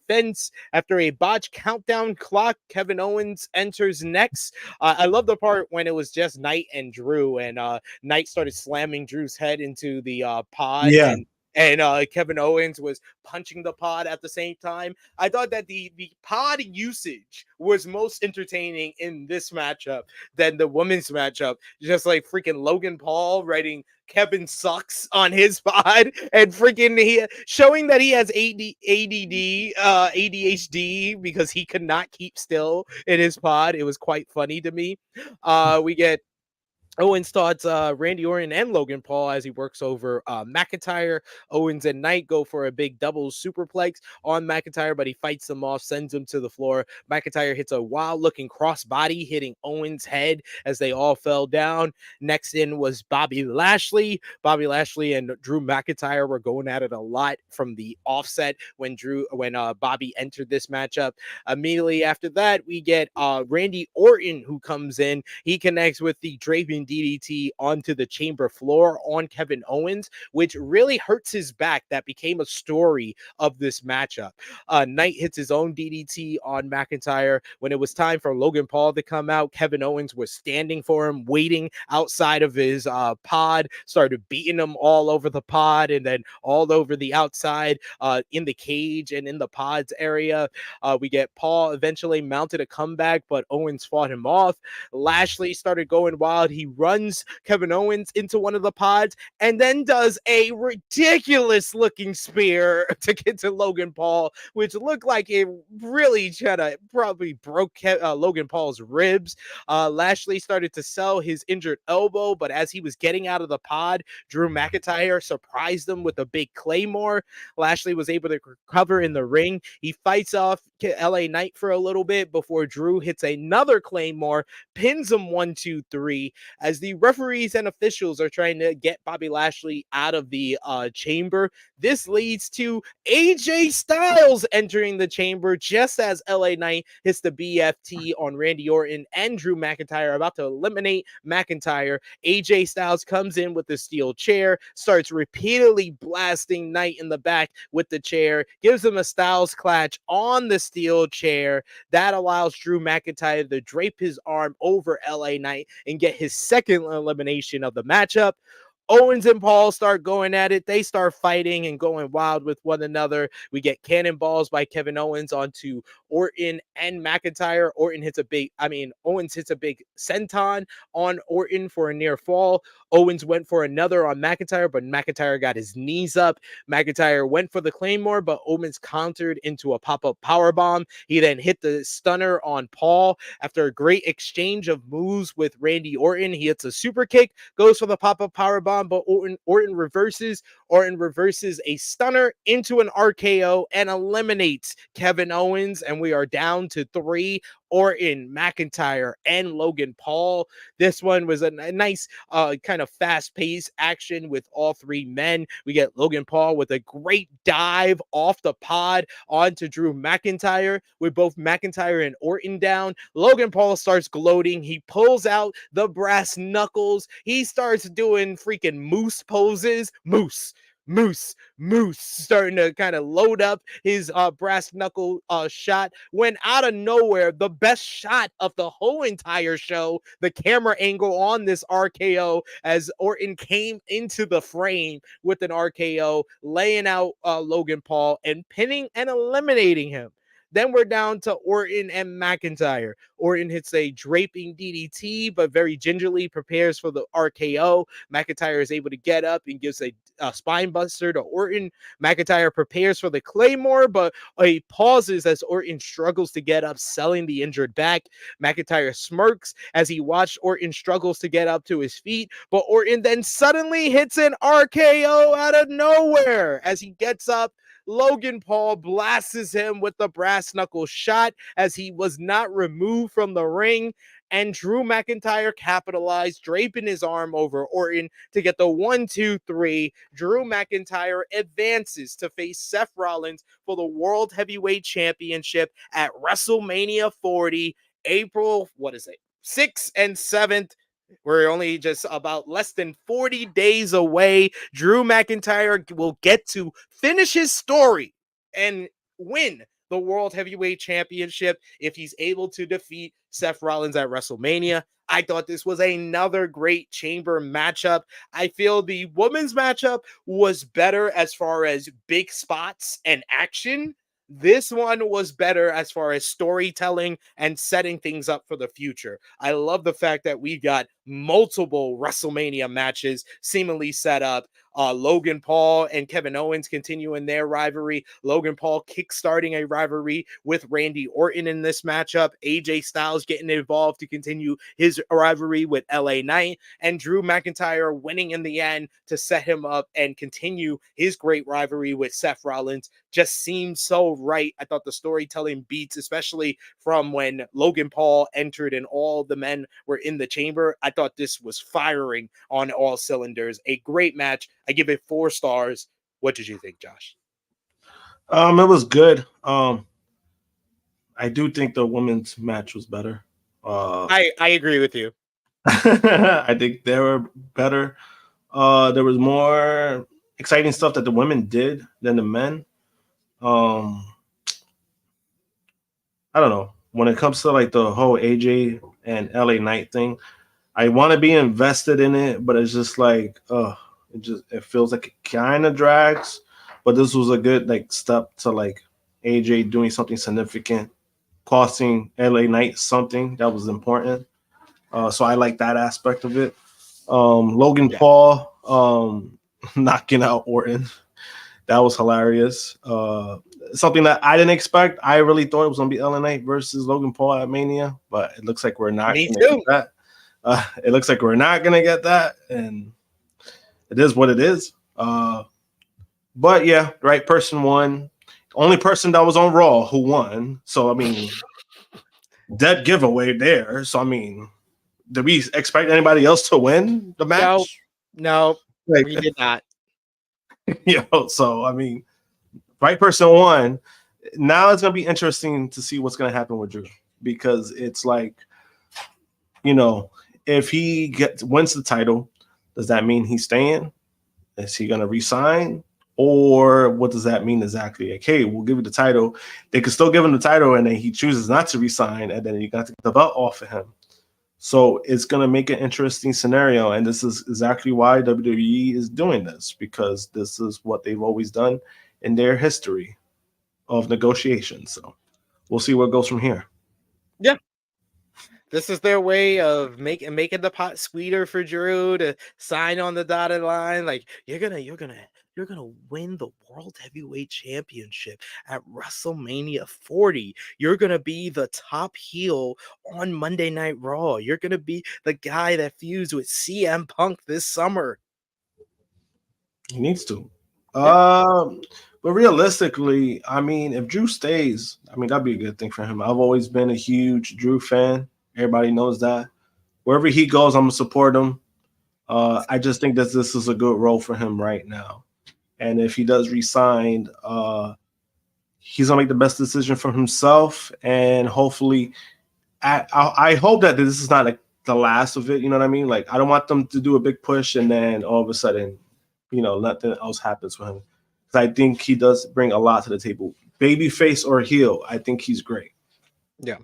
fence. After a botched countdown clock, Kevin Owens enters next. I love the part when it was just Knight and Drew, and Knight started slamming Drew's head into the pod. Yeah. And Kevin Owens was punching the pod at the same time. I thought that the pod usage was most entertaining in this matchup than the women's matchup. Just like freaking Logan Paul writing Kevin sucks on his pod and freaking showing that he has ADHD because he could not keep still in his pod. It was quite funny to me. We get Owens starts Randy Orton and Logan Paul as he works over McIntyre. Owens and Knight go for a big double superplex on McIntyre, but he fights them off, sends him to the floor. McIntyre hits a wild-looking crossbody, hitting Owens' head as they all fell down. Next in was Bobby Lashley. Bobby Lashley and Drew McIntyre were going at it a lot from the offset when Bobby entered this matchup. Immediately after that, we get Randy Orton, who comes in. He connects with the draping DDT onto the chamber floor on Kevin Owens, which really hurts his back. That became a story of this matchup. Knight hits his own DDT on McIntyre. When it was time for Logan Paul to come out, Kevin Owens was standing for him, waiting outside of his pod, started beating him all over the pod and then all over the outside in the cage and in the pods area. We get Paul eventually mounted a comeback, but Owens fought him off. Lashley started going wild. He runs Kevin Owens into one of the pods and then does a ridiculous looking spear to get to Logan Paul, which looked like it really probably broke Logan Paul's ribs. Lashley started to sell his injured elbow, but as he was getting out of the pod, Drew McIntyre surprised him with a big claymore. Lashley was able to recover in the ring. He fights off LA Knight for a little bit before Drew hits another claymore, pins him 1, 2, 3. as the referees and officials are trying to get Bobby Lashley out of the chamber. This leads to AJ Styles entering the chamber just as LA Knight hits the BFT on Randy Orton and Drew McIntyre, about to eliminate McIntyre. AJ Styles comes in with the steel chair, starts repeatedly blasting Knight in the back with the chair, gives him a Styles clutch on the steel chair. That allows Drew McIntyre to drape his arm over LA Knight and get his second elimination of the matchup. Owens and Paul start going at it. They start fighting and going wild with one another. We get cannonballs by Kevin Owens onto Orton and McIntyre. Owens hits a big senton on Orton for a near fall. Owens went for another on McIntyre, but McIntyre got his knees up. McIntyre went for the Claymore, but Owens countered into a pop-up powerbomb. He then hit the stunner on Paul. After a great exchange of moves with Randy Orton, he hits a super kick, goes for the pop-up powerbomb, but Orton reverses a stunner into an RKO and eliminates Kevin Owens, and we are down to 3. Orton, McIntyre, and Logan Paul. This one was a nice kind of fast-paced action with all 3 men. We get Logan Paul with a great dive off the pod onto Drew McIntyre with both McIntyre and Orton down. Logan Paul starts gloating. He pulls out the brass knuckles. He starts doing freaking moose poses. Moose, starting to kind of load up his brass knuckle shot, when out of nowhere, the best shot of the whole entire show, the camera angle on this RKO as Orton came into the frame with an RKO, laying out Logan Paul and pinning and eliminating him. Then we're down to Orton and McIntyre. Orton hits a draping DDT, but very gingerly prepares for the RKO. McIntyre is able to get up and gives a spine buster to Orton. McIntyre prepares for the Claymore, but he pauses as Orton struggles to get up, selling the injured back. McIntyre smirks as he watched Orton struggles to get up to his feet, but Orton then suddenly hits an RKO out of nowhere. As he gets up, Logan Paul blasts him with the brass knuckle shot as he was not removed from the ring, and Drew McIntyre capitalized, draping his arm over Orton to get the 1-2-3. Drew McIntyre advances to face Seth Rollins for the World Heavyweight Championship at WrestleMania 40, April, 6th and 7th. We're only just about less than 40 days away. Drew McIntyre will get to finish his story and win the World Heavyweight Championship if he's able to defeat Seth Rollins at WrestleMania. I thought this was another great chamber matchup. I feel the women's matchup was better as far as big spots and action. This one was better as far as storytelling and setting things up for the future. I love the fact that we got multiple WrestleMania matches seemingly set up. Logan Paul and Kevin Owens continuing their rivalry. Logan Paul kickstarting a rivalry with Randy Orton in this matchup. AJ Styles getting involved to continue his rivalry with LA Knight. And Drew McIntyre winning in the end to set him up and continue his great rivalry with Seth Rollins. Just seems so right. I thought the storytelling beats, especially from when Logan Paul entered and all the men were in the chamber. I thought this was firing on all cylinders. A great match. I give it 4 stars. What did you think, Josh? It was good. I do think the women's match was better. I agree with you. I think they were better. There was more exciting stuff that the women did than the men. I don't know. When it comes to like the whole AJ and LA Knight thing, I want to be invested in it, but it's just like, it feels like it kind of drags. But this was a good like step to like AJ doing something significant, costing LA Knight something that was important. So I like that aspect of it. Logan Paul knocking out Orton. That was hilarious. Something that I didn't expect. I really thought it was going to be LA Knight versus Logan Paul at Mania, but it looks like we're not going to get that. It looks like we're not going to get that, and it is what it is. But yeah, the right person won. The only person that was on Raw who won. So, I mean, dead giveaway there. So, I mean, did we expect anybody else to win the match? No, Like, we did not. So I mean, right person won. Now it's gonna be interesting to see what's gonna happen with Drew, because it's like, if he wins the title, does that mean he's staying? Is he gonna resign? Or what does that mean exactly? Like, hey, we'll give you the title. They could still give him the title, and then he chooses not to resign, and then you got to get the belt off of him. So it's going to make an interesting scenario, and this is exactly why WWE is doing this, because this is what they've always done in their history of negotiations. So we'll see what goes from here. Yeah. This is their way of making the pot sweeter for Drew to sign on the dotted line. Like, you're gonna win the World Heavyweight Championship at WrestleMania 40. You're gonna be the top heel on Monday Night Raw. You're gonna be the guy that fused with CM Punk this summer. He needs to. But realistically, I mean, if Drew stays, I mean, that'd be a good thing for him. I've always been a huge Drew fan. Everybody knows that. Wherever he goes, I'm gonna support him. I just think that this is a good role for him right now. And if he does resign, he's gonna make the best decision for himself. And hopefully, I hope that this is not like the last of it. You know what I mean? Like, I don't want them to do a big push and then all of a sudden, nothing else happens with him. Because I think he does bring a lot to the table. Babyface or heel, I think he's great. Yeah.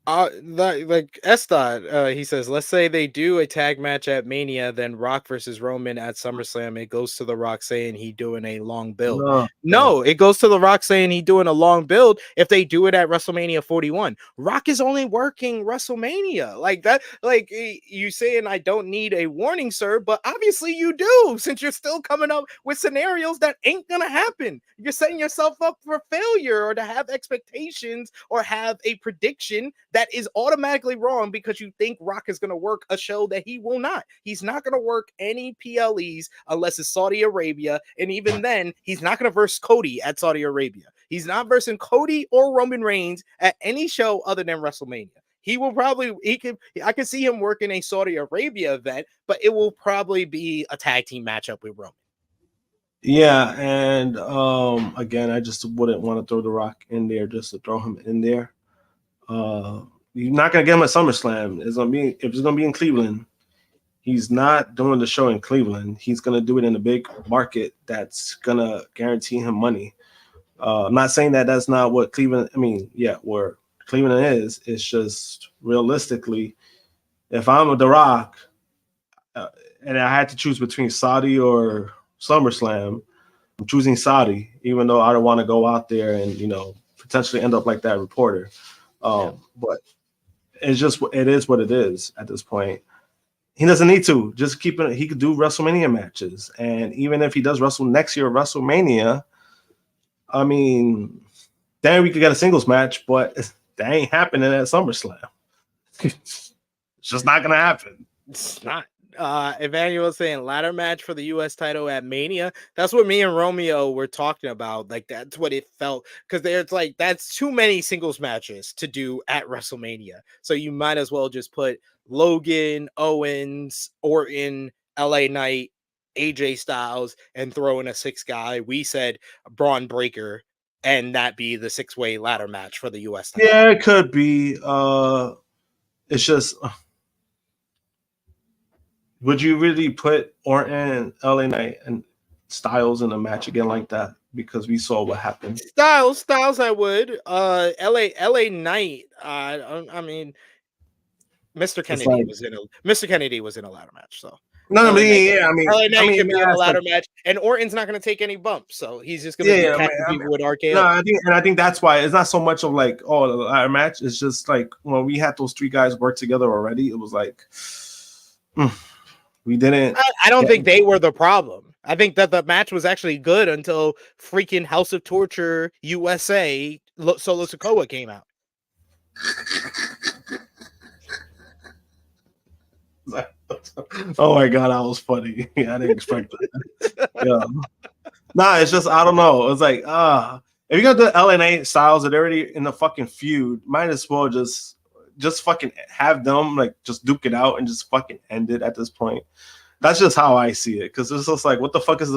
Like Esthod, he says, let's say they do a tag match at Mania, then Rock versus Roman at SummerSlam. It goes to The Rock saying he doing a long build. No, it goes to The Rock saying he doing a long build if they do it at WrestleMania 41. Rock is only working WrestleMania like that. Like, you saying I don't need a warning, sir, but obviously you do, since you're still coming up with scenarios that ain't gonna happen. You're setting yourself up for failure, or to have expectations or have a prediction that is automatically wrong because you think Rock is going to work a show that he will not. He's not going to work any PLEs unless it's Saudi Arabia. And even then, he's not going to verse Cody at Saudi Arabia. He's not versing Cody or Roman Reigns at any show other than WrestleMania. I can see him working a Saudi Arabia event, but it will probably be a tag team matchup with Roman. Yeah, and again, I just wouldn't want to throw The Rock in there just to throw him in there. You're not gonna get him at SummerSlam. If it's gonna be in Cleveland, he's not doing the show in Cleveland. He's gonna do it in a big market that's gonna guarantee him money. I'm not saying that that's not what Cleveland. I mean, yeah, where Cleveland is. It's just realistically, if I'm The Rock, and I had to choose between Saudi or SummerSlam, I'm choosing Saudi, even though I don't want to go out there and potentially end up like that reporter. But it is what it is at this point. He doesn't need to just keep it. He could do WrestleMania matches, and even if he does wrestle next year WrestleMania, I mean, then we could get a singles match, but that ain't happening at SummerSlam. It's just not gonna happen. It's not. Emmanuel saying ladder match for the US title at Mania. That's what me and Romeo were talking about. Like, that's what it felt, because there's like, that's too many singles matches to do at WrestleMania. So you might as well just put Logan, Owens, Orton, LA Knight, AJ Styles, and throw in a sixth guy. We said Braun Breaker, and that be the 6-way ladder match for the US title. Yeah, it could be. It's just, would you really put Orton, LA Knight, and Styles in a match again like that? Because we saw what happened. Styles, I would. LA Knight. I mean, Mr. Kennedy was in a ladder match, so. No, LA Knight can be in a ladder match, and Orton's not going to take any bumps, so he's just going to be catching people with RKO. No, I think that's why it's not so much of like, a ladder match. It's just like when we had those three guys work together already, it was like, we didn't. I don't think they were the problem. I think that the match was actually good until freaking House of Torture USA Solo Sikoa came out. Oh my god, that was funny. I didn't expect that. Yeah. Nah, it's just, I don't know. It's like, if you're gonna do LNA Styles that are already in the fucking feud, might as well just just fucking have them like just duke it out and just fucking end it at this point. That's just how I see it, because it's just like, what the fuck is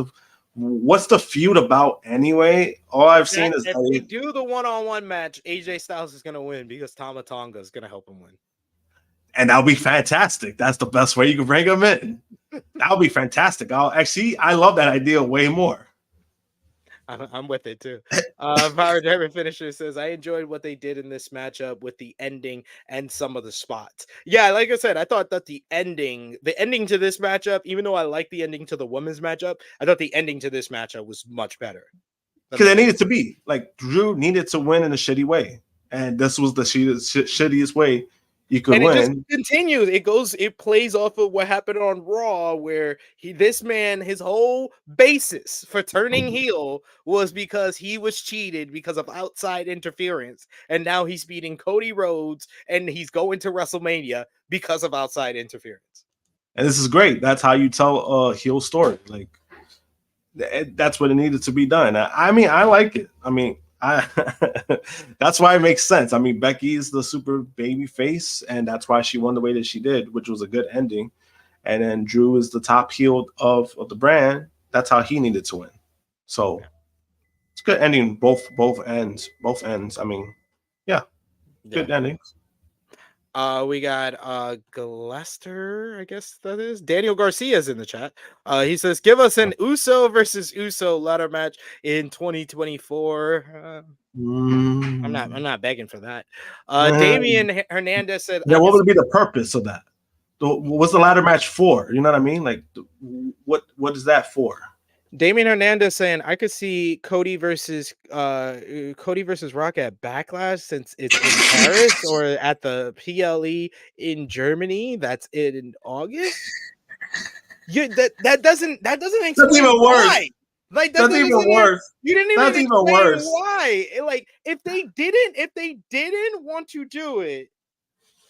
what's the feud about anyway? All I've seen is if they do the one-on-one match, AJ Styles is gonna win because Tama Tonga is gonna help him win. And that'll be fantastic. That's the best way you can bring him in. That'll be fantastic. I love that idea way more. I'm with it too. Power Driver Finisher says, I enjoyed what they did in this matchup with the ending and some of the spots. Yeah, like I said, I thought that the ending to this matchup, even though I like the ending to the women's matchup, I thought the ending to this matchup was much better. Because it needed to be. Like, Drew needed to win in a shitty way. And this was the shittiest way you could win. It just continues. It plays off of what happened on Raw, where his whole basis for turning heel was because he was cheated because of outside interference. And now he's beating Cody Rhodes and he's going to WrestleMania because of outside interference. And this is great. That's how you tell a heel story. Like, that's what it needed to be done. I mean, I like it. I mean, that's why it makes sense. I mean, Becky is the super baby face, and that's why she won the way that she did, which was a good ending. And then Drew is the top heel of the brand. That's how he needed to win. So it's good ending both ends. I mean, good endings. We got Glester, I guess that is. Daniel Garcia's in the chat. He says, give us an Uso versus Uso ladder match in 2024. I'm not begging for that. Damian Hernandez said, yeah, what would be the purpose of that? What's the ladder match for? You know what I mean? Like, what is that for? Damian Hernandez saying, I could see Cody versus Rock at Backlash, since it's in Paris, or at the PLE in Germany. That's it in August. That doesn't explain That's even worse. why. Like, that's even worse. You didn't even that's explain even worse. why. Like, if they didn't want to do it,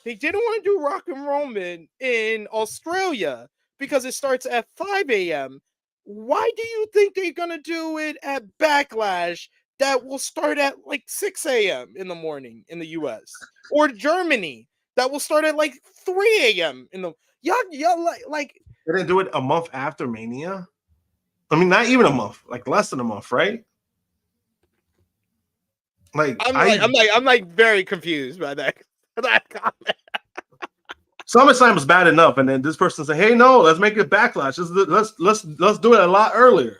they didn't want to do Rock and Roman in Australia because it starts at 5 a.m. Why do you think they're going to do it at Backlash that will start at like 6 a.m. in the morning in the US? Or Germany that will start at like 3 a.m. in the... Y'all like... They didn't do it a month after Mania? I mean, not even a month. Like, less than a month, right? Like, I'm like very confused by that comment. SummerSlam was bad enough, and then this person said, "Hey, no, let's make it Backlash. Let's do it a lot earlier."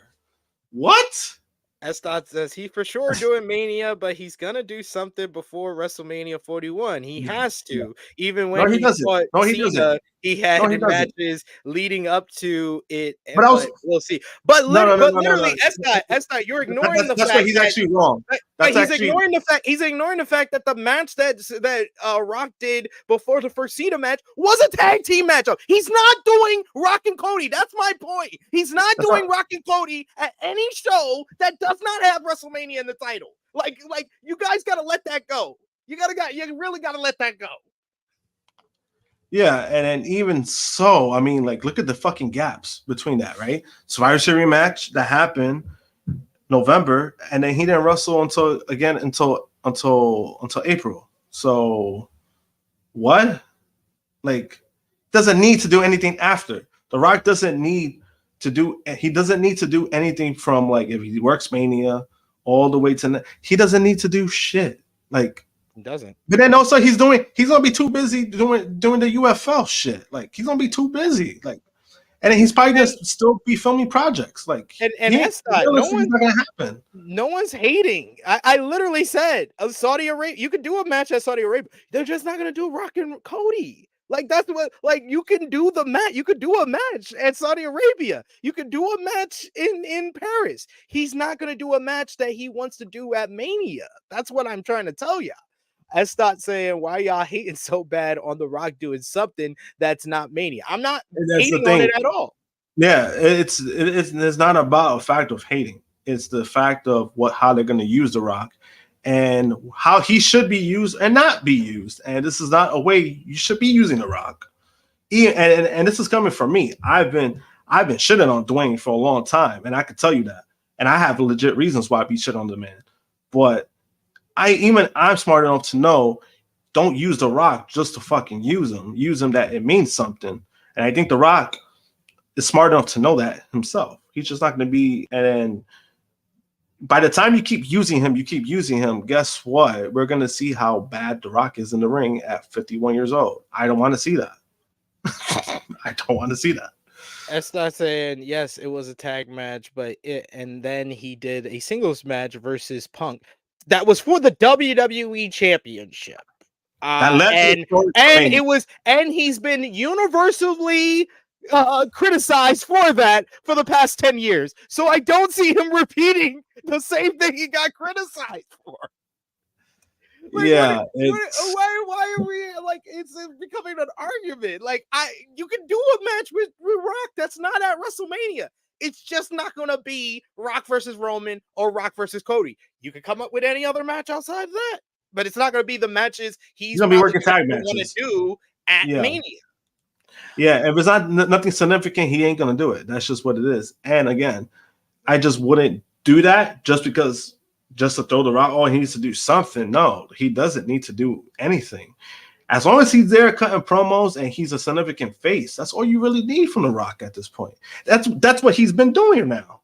What? Estot says he for sure doing Mania, but he's gonna do something before WrestleMania 41. He has to, even when he fought Cena, he had matches leading up to it. But we'll see. But literally, Estot, you're ignoring the fact that he's actually wrong. He's ignoring the fact that the match that Rock did before the first Cena match was a tag team matchup. He's not doing Rock and Cody. That's my point. He's not doing Rock and Cody at any show that does not have WrestleMania in the title. Like you guys got to let that go. You really got to let that go. Yeah, and then even so, I mean, like, look at the fucking gaps between that, right? Survivor Series match that happened November, and then he didn't wrestle until April. So what? Like, doesn't need to do anything after. The Rock doesn't need to do anything from, like, if he works Mania all the way to he doesn't need to do shit. Like, he doesn't. But then also he's gonna be too busy doing the UFL shit. Like, he's gonna be too busy. Like, and then he's probably gonna still be filming projects. Like, that's not gonna happen. No one's hating. I literally said Saudi Arabia. You could do a match at Saudi Arabia. They're just not gonna do Rock and Cody. Like, that's what, like, you can do the match. You could do a match at Saudi Arabia. You could do a match in Paris. He's not going to do a match that he wants to do at Mania. That's what I'm trying to tell you. Estot saying, why y'all hating so bad on The Rock doing something that's not Mania? I'm not hating on it at all. Yeah, it's not about a fact of hating. It's the fact of how they're going to use The Rock and how he should be used and not be used. And this is not a way you should be using The Rock. And this is coming from me. I've been shitting on Dwayne for a long time, and I can tell you that. And I have legit reasons why I be shit on the man. But I'm smart enough to know don't use The Rock just to fucking use him. Use him that it means something. And I think The Rock is smart enough to know that himself. He's just not going to be. And then by the time you keep using him, guess what? We're going to see how bad The Rock is in the ring at 51 years old. I don't want to see that. I don't want to see that. Esther saying, yes, it was a tag match, and then he did a singles match versus Punk. That was for the WWE Championship. And he's been universally criticized for that for the past 10 years. So I don't see him repeating the same thing he got criticized for. Like, why are we like it's becoming an argument? Like you can do a match with Rock that's not at WrestleMania. It's just not gonna be Rock versus Roman or Rock versus Cody. You can come up with any other match outside of that, but it's not gonna be the matches he's gonna be working tag matches to do at Mania. Yeah, if it's not nothing significant, he ain't gonna do it. That's just what it is. And again, I just wouldn't do that just to throw The Rock. Oh, he needs to do something. No, he doesn't need to do anything. As long as he's there cutting promos and he's a significant face, that's all you really need from The Rock at this point. That's what he's been doing now.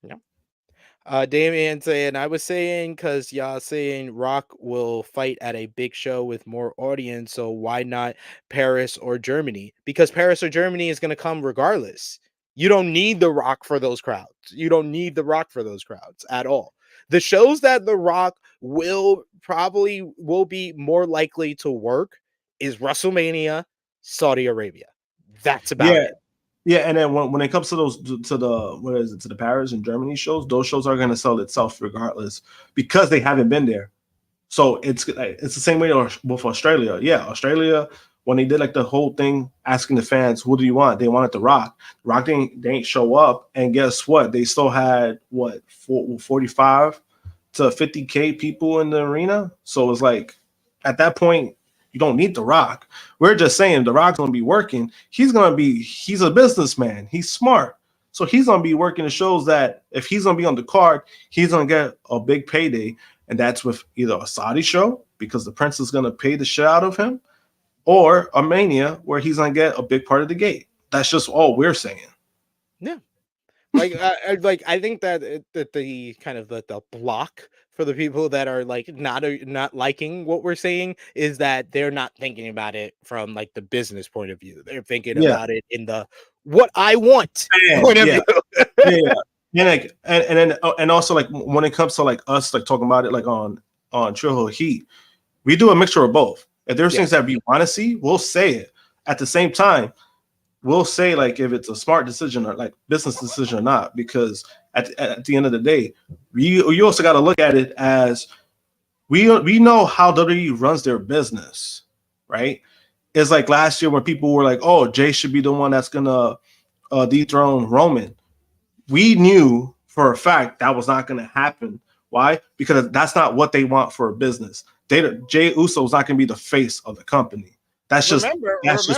Yeah. Damian saying, I was saying because y'all saying Rock will fight at a big show with more audience, so why not Paris or Germany? Because Paris or Germany is going to come regardless. You don't need The Rock for those crowds. You don't need The Rock for those crowds at all. The shows that The Rock will be more likely to work is WrestleMania, Saudi Arabia. That's about it. Yeah, and then when it comes to the Paris and Germany shows, those shows are going to sell itself regardless because they haven't been there. So it's the same way with Australia. Yeah, Australia, when they did like the whole thing asking the fans, who do you want? They wanted The Rock. The Rock they ain't show up, and guess what? They still had 45 to 50K people in the arena. So it's like at that point, you don't need The Rock. We're just saying The Rock's gonna be working. He's a businessman. He's smart. So he's gonna be working the shows that if he's gonna be on the card, he's gonna get a big payday. And that's with either a Saudi show, because the Prince is gonna pay the shit out of him, or a Mania where he's gonna get a big part of the gate. That's just all we're saying. Yeah. I think that the kind of the block for the people that are like not liking what we're saying is that they're not thinking about it from like the business point of view. They're thinking about it in the what I want point of view. And also like when it comes to like us like talking about it like on True Hill Heat, we do a mixture of both. If there's things that we want to see, we'll say it. At the same time, we'll say like if it's a smart decision or like business decision or not, because at the end of the day, you also got to look at it as we know how WWE runs their business, right? It's like last year when people were like, "Oh, Jay should be the one that's gonna dethrone Roman." We knew for a fact that was not going to happen. Why? Because that's not what they want for a business. Jey Uso is not going to be the face of the company. That's just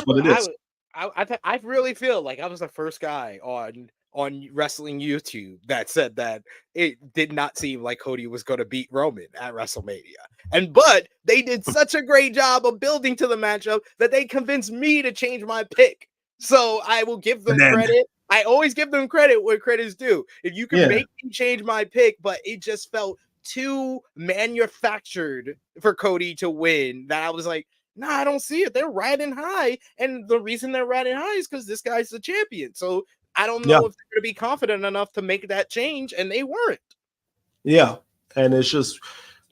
what it is. I really feel like I was the first guy on wrestling YouTube that said that it did not seem like Cody was going to beat Roman at WrestleMania. But they did such a great job of building to the matchup that they convinced me to change my pick. So I will give them credit. I always give them credit where credit's due. If you can make me change my pick, but it just felt too manufactured for Cody to win that I was like, nah, I don't see it. They're riding high. And the reason they're riding high is because this guy's the champion. So I don't know if they're going to be confident enough to make that change. And they weren't. Yeah. And it's just,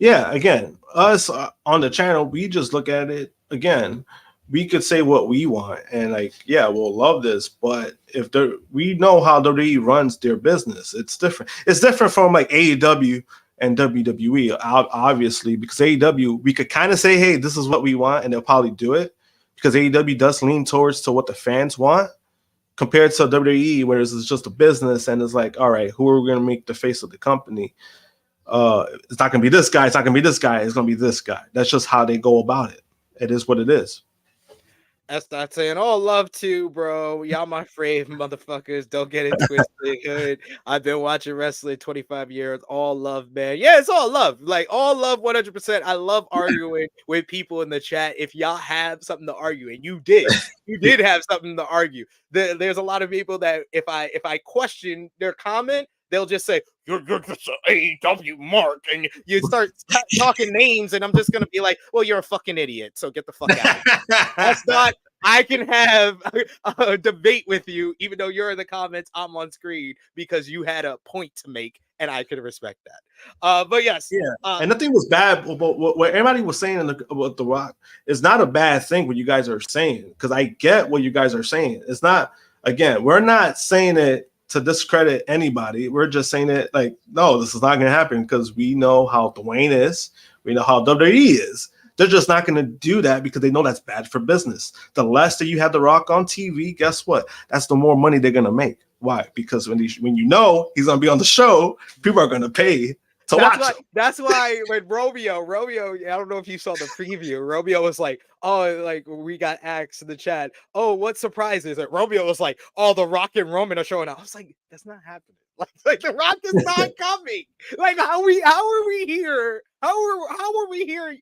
again, us on the channel, we just look at it again. We could say what we want and like, we'll love this, but we know how WWE runs their business. It's different. It's different from like AEW and WWE, obviously, because AEW, we could kind of say, hey, this is what we want, and they'll probably do it because AEW does lean towards to what the fans want compared to WWE, where it's just a business and it's like, all right, who are we going to make the face of the company? It's not going to be this guy. It's not going to be this guy. It's going to be this guy. That's just how they go about it. It is what it is. I start saying, "Oh, love to, bro. Y'all my fave motherfuckers. Don't get it twisted. Hood. I've been watching wrestling 25 years. All love, man. Yeah, it's all love. Like all love 100%. I love arguing with people in the chat. If y'all have something to argue, and you did have something to argue. There's a lot of people that if I question their comment, they'll just say, you're just an AEW mark. And you start talking names, and I'm just going to be like, well, you're a fucking idiot. So get the fuck out. That's not, I can have a debate with you, even though you're in the comments, I'm on screen, because you had a point to make, and I can respect that. But yes. Yeah. And nothing was bad. What everybody was saying about The Rock is not a bad thing what you guys are saying, because I get what you guys are saying. It's not, again, we're not saying it to discredit anybody. We're just saying it like, no, this is not going to happen, because we know how Dwayne is. We know how WWE is. They're just not going to do that because they know that's bad for business. The less that you have The Rock on TV, guess what? That's the more money they're going to make. Why? Because when you know he's going to be on the show, people are going to pay to watch him. That's why when Romeo, I don't know if you saw the preview. Romeo was like, oh, like we got asked in the chat, oh, what surprise is it? Romeo was like, oh, The Rock and Roman are showing up. I was like, that's not happening. Like The Rock is not coming. Like how are we here? How are we here?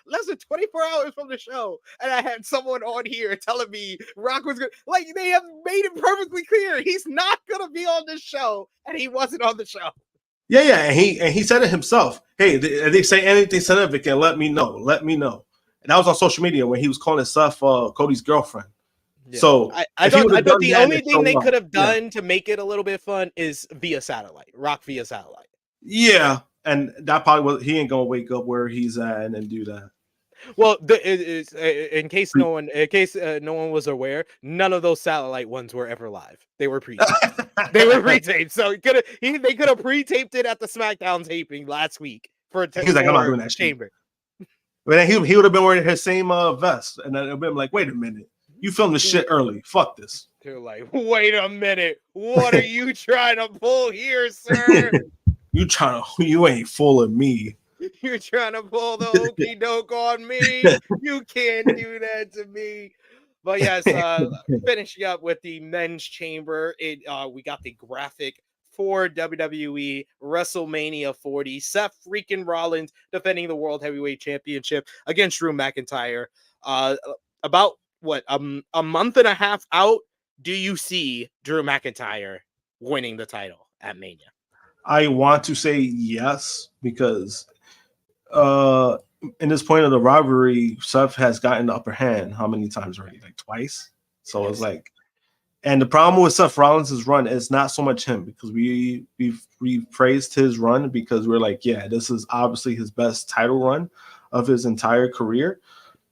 Less than 24 hours from the show, and I had someone on here telling me Rock was good. Like they have made it perfectly clear he's not gonna be on this show, and he wasn't on the show. Yeah, and he said it himself. Hey, they say anything significant, let me know. And that was on social media when he was calling himself Cody's girlfriend. Yeah. So I thought the only thing they could have done to make it a little bit fun is via satellite, Rock via satellite. Yeah, and that probably was, he ain't gonna wake up where he's at and then do that. Well, in case no one was aware, none of those satellite ones were ever live. They were pre-taped. So they could have pre-taped it at the SmackDown taping last week for. He's like, I'm not doing that chamber. But then he would have been wearing his same vest, and then it would have been like, wait a minute, you filmed this shit early. Fuck this. They're like, wait a minute, what are you trying to pull here, sir? You ain't fooling me. You're trying to pull the okie doke on me. You can't do that to me. But yes, finishing up with the men's chamber, we got the graphic for WWE WrestleMania 40. Seth freaking Rollins defending the World Heavyweight Championship against Drew McIntyre. About what, a month and a half out, do you see Drew McIntyre winning the title at Mania? I want to say yes, because in this point of the rivalry, Seth has gotten the upper hand how many times already? Like twice. So yes. It's like, and the problem with Seth Rollins' run is not so much him, because we've praised his run because we're like, yeah, this is obviously his best title run of his entire career.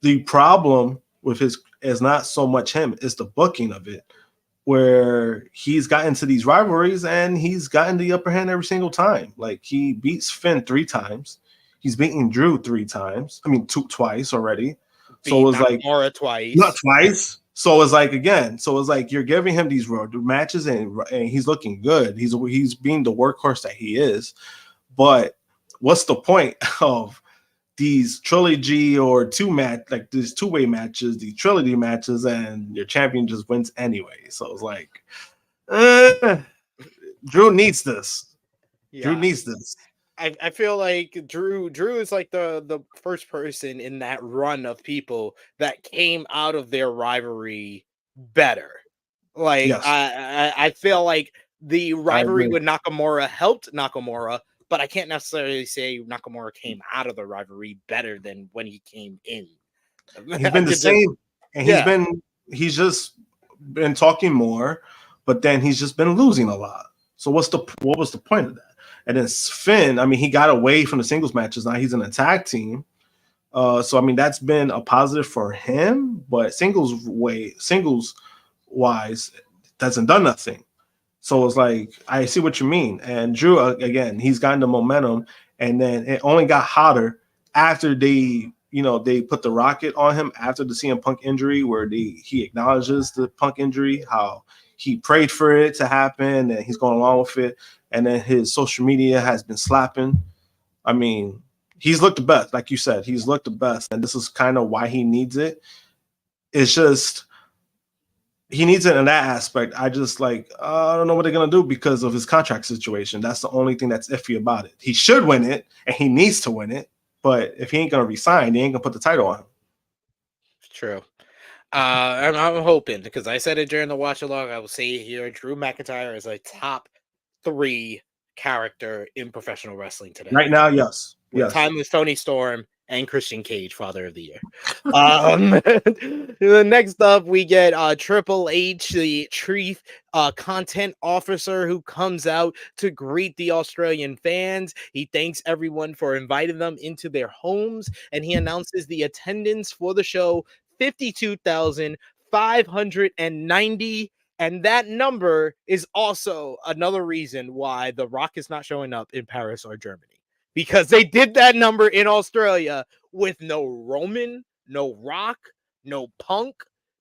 The problem with his is not so much him, it's the booking of it, where he's gotten to these rivalries and he's gotten the upper hand every single time. Like he beats Finn 3 times. He's beaten Drew 3 times. I mean, twice already. So it was like twice. Not twice. So it's like, again, so it's like you're giving him these road matches and he's looking good. He's being the workhorse that he is. But what's the point of these trilogy or these two-way matches, these trilogy matches, and your champion just wins anyway? So it's like, Drew needs this. Yeah. Drew needs this. I feel like Drew is like the first person in that run of people that came out of their rivalry better. Like, yes. I feel like the rivalry with Nakamura helped Nakamura, but I can't necessarily say Nakamura came out of the rivalry better than when he came in. He's been the same, and he's just been talking more, but then he's just been losing a lot. So what was the point of that? And then Finn, I mean, he got away from the singles matches. Now he's in a tag team. So I mean, that's been a positive for him, but singles wise, hasn't done nothing. So it's like, I see what you mean. And Drew, again, he's gotten the momentum, and then it only got hotter after they put the rocket on him after the CM Punk injury, where he acknowledges the Punk injury, how he prayed for it to happen, and he's going along with it. And then his social media has been slapping. I mean, he's looked the best. Like you said, he's looked the best. And this is kind of why he needs it. it's just he needs it in that aspect. I just like I don't know what they're gonna do because of his contract situation. That's the only thing that's iffy about it. He should win it, and he needs to win it. But if he ain't gonna resign, they ain't gonna put the title on him. True. I'm hoping, because I said it during the watch along. I will say it here: Drew McIntyre is a top 3 character in professional wrestling today. Right now, yes. With Timeless Tony Storm and Christian Cage, Father of the Year. The next up, we get Triple H, the chief content officer, who comes out to greet the Australian fans. He thanks everyone for inviting them into their homes, and he announces the attendance for the show, 52,590. And that number is also another reason why The Rock is not showing up in Paris or Germany. Because they did that number in Australia with no Roman, no Rock, no Punk,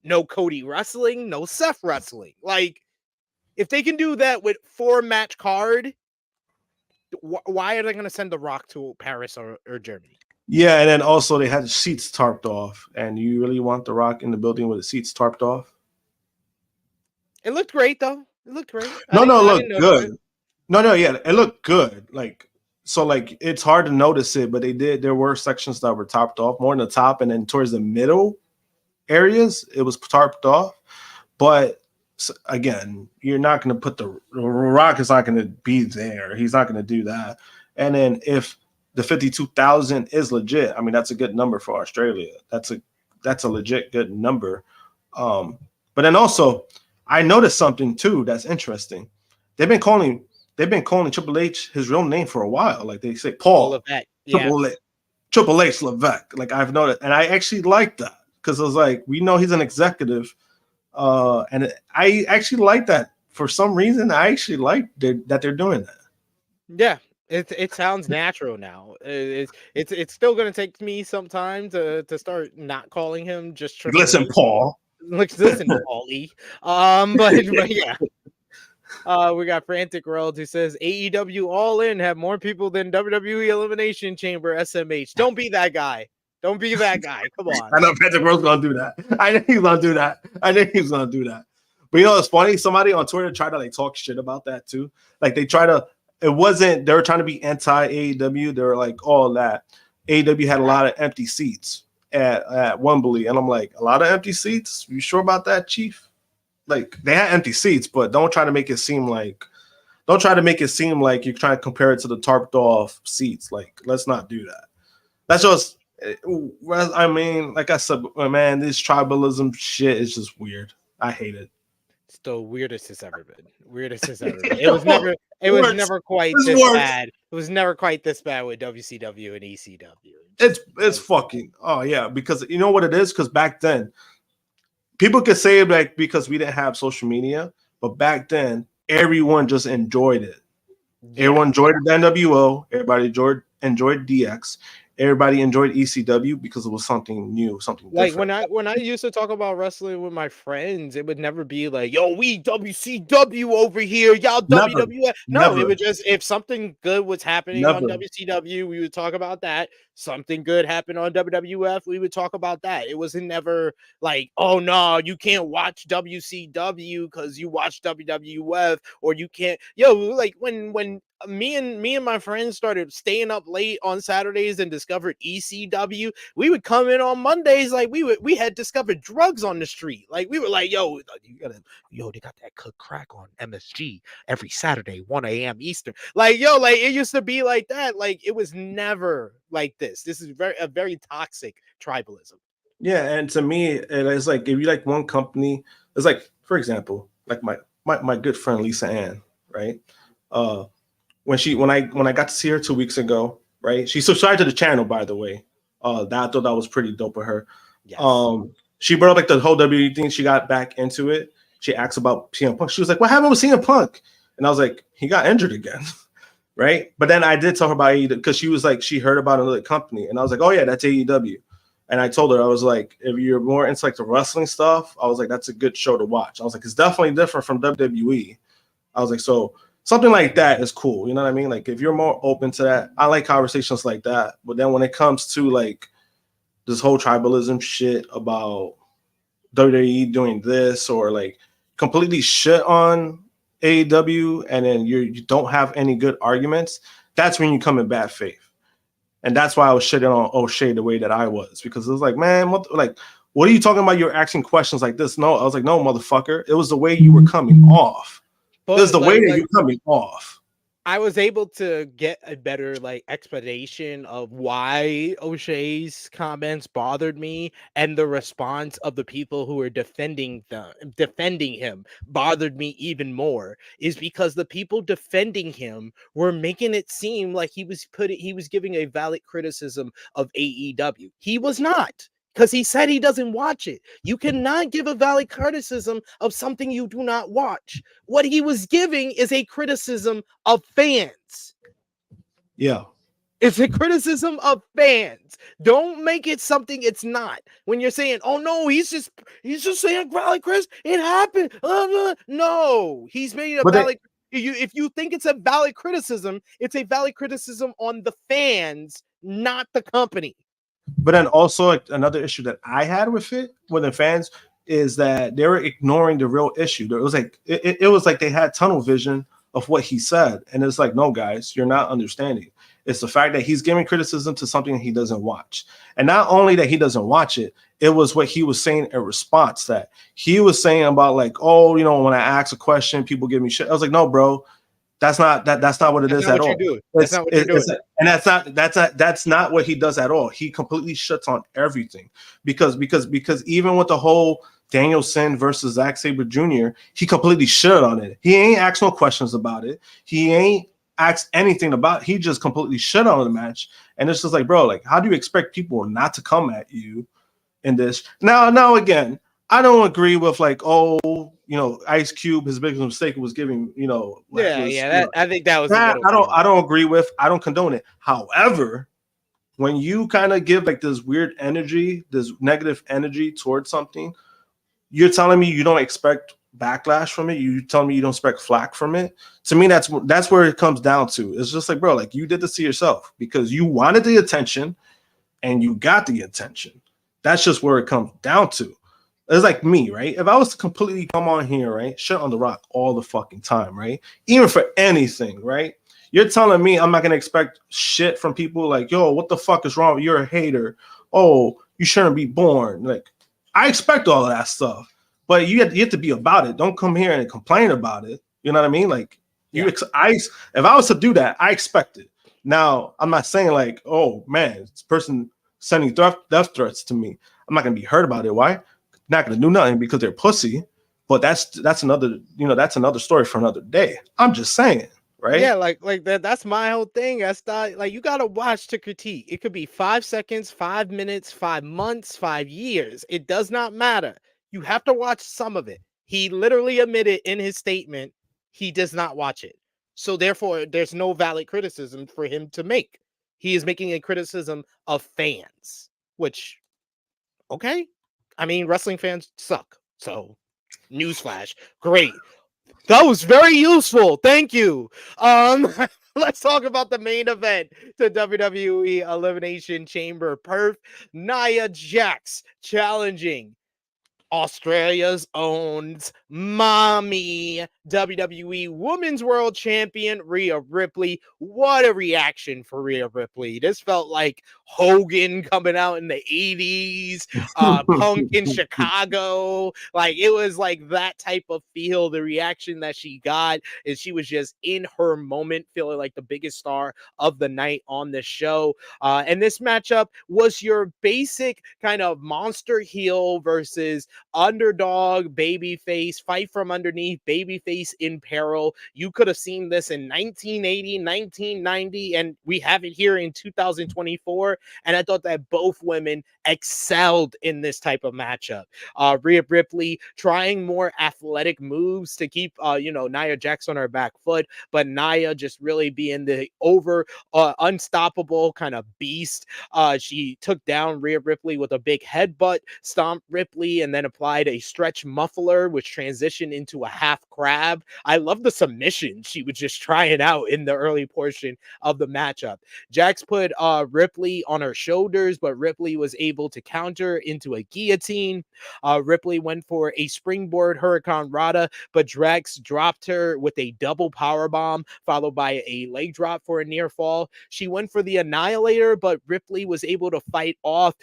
no Cody wrestling, no Seth wrestling. Like, if they can do that with 4-match card, why are they going to send The Rock to Paris or Germany? Yeah, and then also they had the seats tarped off. And you really want The Rock in the building with the seats tarped off? It looked great, though. It looked great. No, it looked good. Yeah, it looked good. Like, so like it's hard to notice it, but there were sections that were tarped off, more in the top, and then towards the middle areas it was tarped off. But again, you're not going to put the Rock is not going to be there. He's not going to do that. And then if the 52,000 is legit, I mean that's a good number for Australia. That's a legit good number. But then also I noticed something too that's interesting. They've been calling Triple H his real name for a while. Like they say Paul Levesque. Yeah. Triple H Levesque. Like I've noticed, and I actually like that because it was like we know he's an executive, and I actually like that for some reason. I actually like that they're doing that. Yeah, it sounds natural now. It's still gonna take me some time to start not calling him just Triple Listen, H. Paul. Listen, Paulie. But yeah. We got Frantic World who says AEW All In have more people than WWE Elimination Chamber SMH. Don't be that guy. Don't be that guy. Come on. I know Frantic World's gonna do that. I know he's gonna do that. But you know it's funny? Somebody on Twitter tried to like talk shit about that too. Like they were trying to be anti-AEW. They were like, all that. AEW had a lot of empty seats at Wembley, and I'm like, a lot of empty seats? You sure about that, Chief? Like they had empty seats, but don't try to make it seem like you're trying to compare it to the tarped off seats. Like, let's not do that. That's just, I mean, like I said, man, this tribalism shit is just weird. I hate it. It's the weirdest it's ever been. It was never quite this bad. It was never quite this bad with WCW and ECW. It's fucking, oh yeah, because you know what it is? Because back then, people could say it like because we didn't have social media, but back then everyone just enjoyed it. Yeah. Everyone enjoyed the NWO. Everybody enjoyed DX. Everybody enjoyed ECW because it was something new, something like different. when I used to talk about wrestling with my friends, it would never be like, "Yo, we WCW over here, y'all WWF." No, it would just if something good was happening on WCW, we would talk about that. Something good happened on WWF, we would talk about that. It wasn't never like, "Oh no, you can't watch WCW because you watch WWF," or you can't. Yo, like when me and my friends started staying up late on Saturdays and discovered ECW, we would come in on Mondays like we had discovered drugs on the street. Like we were like, they got that cook crack on MSG every Saturday, 1 a.m. Eastern. Like, like it used to be like that. Like it was never like this. This is a very toxic tribalism. Yeah, and to me, it's like if you like one company, it's like, for example, like my good friend Lisa Ann, right? When I got to see her 2 weeks ago, right? She subscribed to the channel, by the way. I thought that was pretty dope of her. Yes. She brought up like the whole WWE thing. She got back into it. She asked about CM Punk. She was like, "What happened with CM Punk?" And I was like, "He got injured again." Right? But then I did tell her about AEW because she was like, she heard about another company. And I was like, "Oh yeah, that's AEW." And I told her, I was like, if you're more into like the wrestling stuff, I was like, that's a good show to watch. I was like, it's definitely different from WWE. I was like, so something like that is cool. You know what I mean? Like if you're more open to that, I like conversations like that. But then when it comes to like this whole tribalism shit about WWE doing this, or like completely shit on AEW, and then you don't have any good arguments, that's when you come in bad faith. And that's why I was shitting on O'Shea the way that I was, because it was like, man, what are you talking about? You're asking questions like this. No, I was like, no, motherfucker. It was the way you were coming off. It was the way that you're coming off. I was able to get a better like explanation of why O'Shea's comments bothered me, and the response of the people who were defending him bothered me even more, is because the people defending him were making it seem like he was giving a valid criticism of AEW. He was not. Because he said he doesn't watch it. You cannot give a valid criticism of something you do not watch. What he was giving is a criticism of fans. Yeah. It's a criticism of fans. Don't make it something it's not. When you're saying, oh no, he's just saying valid criticism. It happened. No, he's made a valid. If you think it's a valid criticism, it's a valid criticism on the fans, not the company. But then also like, another issue that I had with the fans is that they were ignoring the real issue. It was like it was like they had tunnel vision of what he said, and it's like, no, guys, you're not understanding. It's the fact that he's giving criticism to something he doesn't watch, and not only that he doesn't watch it, it was what he was saying in response. That he was saying about like, oh, when I ask a question, people give me shit. I was like, no, bro. That's not what it is at all. That's not what you're doing. And that's not what he does at all. He completely shuts on everything because even with the whole Danielson versus Zack Sabre Jr., he completely shut on it. He ain't asked no questions about it. He ain't asked anything about it. He just completely shut on the match. And it's just like, bro, like, how do you expect people not to come at you in this? Now again, I don't agree with like, oh, Ice Cube, his biggest mistake was giving, I think that was that I don't agree with. I don't condone it. However, when you kind of give like this weird energy, this negative energy towards something, you're telling me you don't expect backlash from it. You telling me you don't expect flack from it. To me, that's where it comes down to. It's just like, bro, like you did this to yourself because you wanted the attention and you got the attention. That's just where it comes down to. It's like me, right? If I was to completely come on here, right, shit on the rock all the fucking time, right? Even for anything, right? You're telling me I'm not gonna expect shit from people like, yo, what the fuck is wrong? You're a hater. Oh, you shouldn't be born. Like, I expect all of that stuff, but you have to be about it. Don't come here and complain about it. You know what I mean? Like, if I was to do that, I expect it. Now, I'm not saying like, oh man, this person sending death threats to me. I'm not gonna be hurt about it. Why? Not gonna do nothing because they're pussy, but that's another that's another story for another day. I'm just saying, right? Yeah, like that's my whole thing. That's not like you gotta watch to critique. It could be 5 seconds, 5 minutes, 5 months, 5 years. It does not matter. You have to watch some of it. He literally admitted in his statement he does not watch it. So therefore, there's no valid criticism for him to make. He is making a criticism of fans, which okay. I mean, wrestling fans suck. So, newsflash. Great. That was very useful. Thank you. Let's talk about the main event to WWE Elimination Chamber. Perth, Nia Jax challenging Australia's own mommy, WWE Women's World Champion Rhea Ripley. What a reaction for Rhea Ripley. This felt like Hogan coming out in the 80s, Punk in Chicago. Like, it was like that type of feel. The reaction that she got is she was just in her moment, feeling like the biggest star of the night on the show. And this matchup was your basic kind of monster heel versus underdog babyface, fight from underneath, babyface in peril. You could have seen this in 1980, 1990, and we have it here in 2024. And I thought that both women excelled in this type of matchup. Rhea Ripley trying more athletic moves to keep, Nia Jax on her back foot, but Nia just really being the unstoppable kind of beast. She took down Rhea Ripley with a big headbutt, stomped Ripley, and then then applied a stretch muffler, which transitioned into a half crab. I love the submission she was just trying out in the early portion of the matchup. Jax put Ripley on her shoulders, but Ripley was able to counter into a guillotine. Ripley went for a springboard Hurricane Rana, but Jax dropped her with a double power bomb, followed by a leg drop for a near fall. She went for the Annihilator, but Ripley was able to fight off,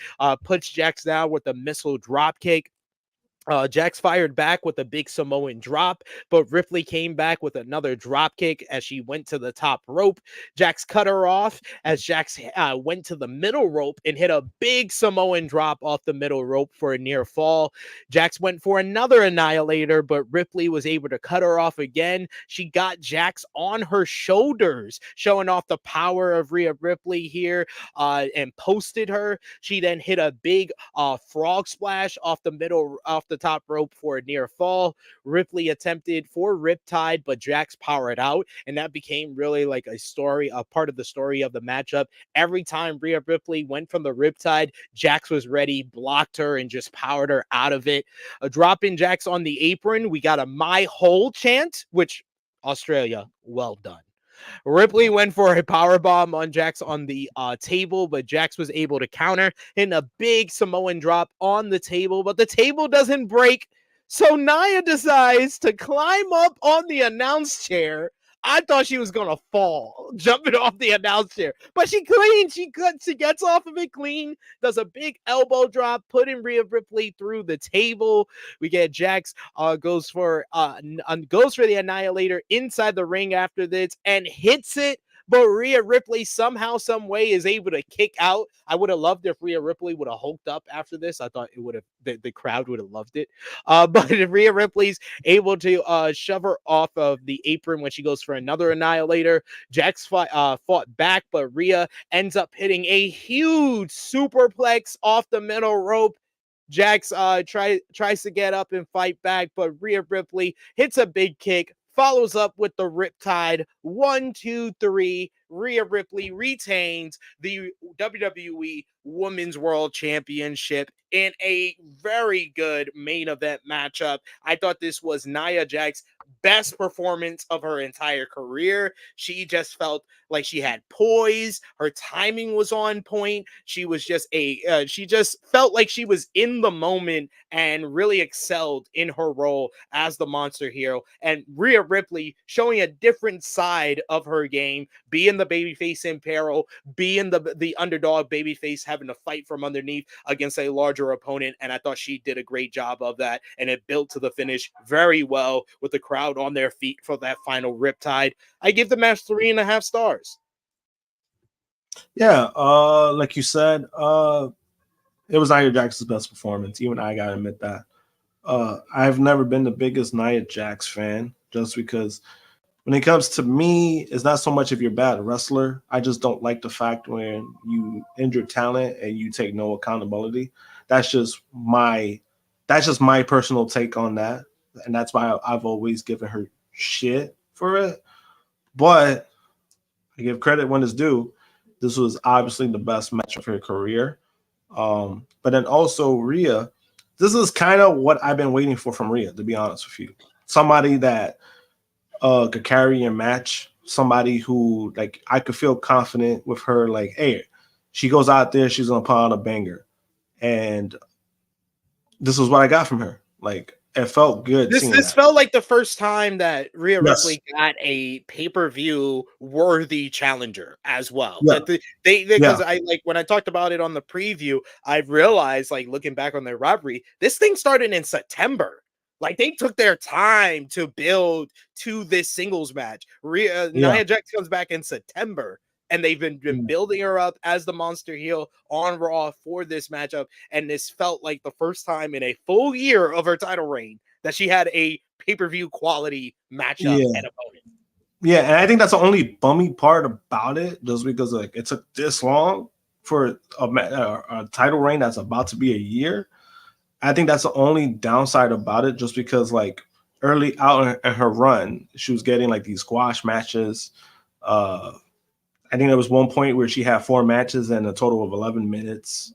puts Jax down with a missile drop kick. Jax fired back with a big Samoan drop, but Ripley came back with another drop kick as she went to the top rope. Jax cut her off as Jax went to the middle rope and hit a big Samoan drop off the middle rope for a near fall. Jax went for another Annihilator, but Ripley was able to cut her off again. She got Jax on her shoulders, showing off the power of Rhea Ripley here, and posted her. She then hit a big frog splash off the top rope for a near fall. Ripley attempted for Riptide, but Jax powered out, and that became really like a part of the story of the matchup. Every time Rhea Ripley went from the Riptide, Jax was ready, blocked her, and just powered her out of it. Dropping Jax on the apron, we got a "my hole" chant, which Australia, well done. Ripley went for a power bomb on Jax on the table, but Jax was able to counter in a big Samoan drop on the table, but the table doesn't break. So Nia decides to climb up on the announce chair. I thought she was gonna fall jumping off the announce chair, but she clean. She gets off of it clean. Does a big elbow drop, putting Rhea Ripley through the table. We get Jax goes for the Annihilator inside the ring after this and hits it. But Rhea Ripley somehow, some way is able to kick out. I would have loved if Rhea Ripley would have hulked up after this. I thought it would have the crowd would have loved it. But Rhea Ripley's able to shove her off of the apron when she goes for another Annihilator. Jax fought back, but Rhea ends up hitting a huge superplex off the middle rope. Jax tries to get up and fight back, but Rhea Ripley hits a big kick, follows up with the Riptide. 1, 2, 3. Rhea Ripley retains the WWE Women's World Championship in a very good main event matchup. I thought this was Nia Jax's best performance of her entire career. She just felt like she had poise. Her timing was on point. She was just she just felt like she was in the moment and really excelled in her role as the monster hero. And Rhea Ripley showing a different side of her game, being the babyface in peril, being the underdog babyface, having to fight from underneath against a larger opponent. And I thought she did a great job of that. And it built to the finish very well with the crowd on their feet for that final Riptide. I give the match 3.5 stars. Yeah, like you said, it was Nia Jax's best performance. Even I gotta admit that. I've never been the biggest Nia Jax fan, just because when it comes to me, it's not so much if you're a bad wrestler. I just don't like the fact when you injure talent and you take no accountability. That's just my personal take on that. And that's why I've always given her shit for it. But I give credit when it's due. This was obviously the best match of her career. But then also Rhea, this is kind of what I've been waiting for from Rhea, to be honest with you. Somebody that could carry and match, somebody who like I could feel confident with her. Like, hey, she goes out there, she's gonna put on a banger, and this is what I got from her. Like, it felt good. This felt like the first time that Rhea Ripley got a pay-per-view worthy challenger as well. Yeah. Because I like when I talked about it on the preview, I realized, like, looking back on their rivalry, this thing started in September. Like, they took their time to build to this singles match. Nia Jax comes back in September, and they've been building her up as the monster heel on Raw for this matchup. And this felt like the first time in a full year of her title reign that she had a pay-per-view quality matchup and opponent. Yeah, and I think that's the only bummy part about it, just because like it took this long for a title reign that's about to be a year. I think that's the only downside about it, just because like early out in her run, she was getting like these squash matches. I think there was one point where she had 4 matches and a total of 11 minutes.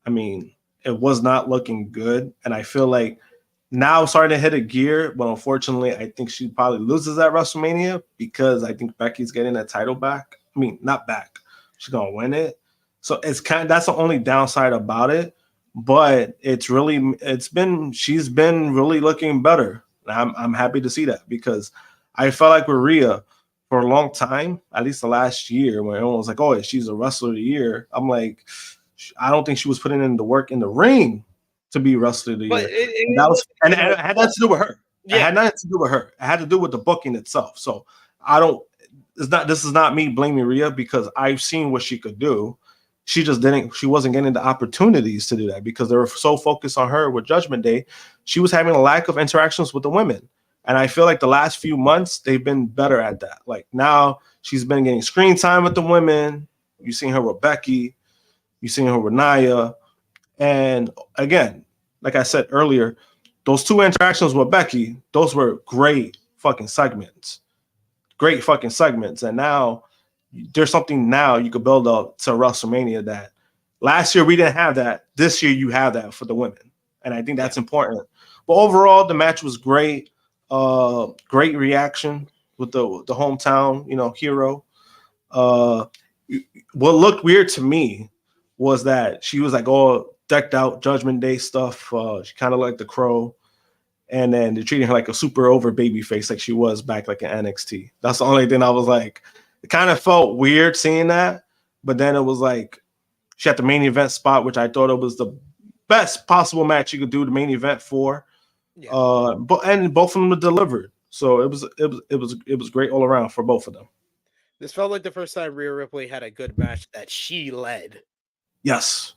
I mean, it was not looking good. And I feel like now starting to hit a gear, but unfortunately, I think she probably loses at WrestleMania because I think Becky's getting that title back. I mean, not back. She's gonna win it. So it's that's the only downside about it. But she's been really looking better. I'm happy to see that because I felt like with Rhea for a long time, at least the last year, when everyone was like, "Oh, she's a wrestler of the year," I'm like, I don't think she was putting in the work in the ring to be wrestler of the year. And it had nothing to do with her. Yeah. It had nothing to do with her. It had to do with the booking itself. So this is not me blaming Rhea because I've seen what she could do. She wasn't getting the opportunities to do that because they were so focused on her with Judgment Day. She was having a lack of interactions with the women. And I feel like the last few months, they've been better at that. Like now she's been getting screen time with the women. You've seen her with Becky. You've seen her with Nia. And again, like I said earlier, those 2 interactions with Becky, those were great fucking segments. Great fucking segments. And now there's something now you could build up to WrestleMania that last year we didn't have that. This year you have that for the women. And I think that's important. But overall, the match was great. Great reaction with the hometown, hero. What looked weird to me was that she was like all decked out Judgment Day stuff. She kind of like the Crow. And then they're treating her like a super over baby face like she was back like in NXT. That's the only thing I was like, it kind of felt weird seeing that. But then it was like she had the main event spot, which I thought it was the best possible match you could do the main event for. Yeah. But both of them delivered. So it was great all around for both of them. This felt like the first time Rhea Ripley had a good match that she led. Yes.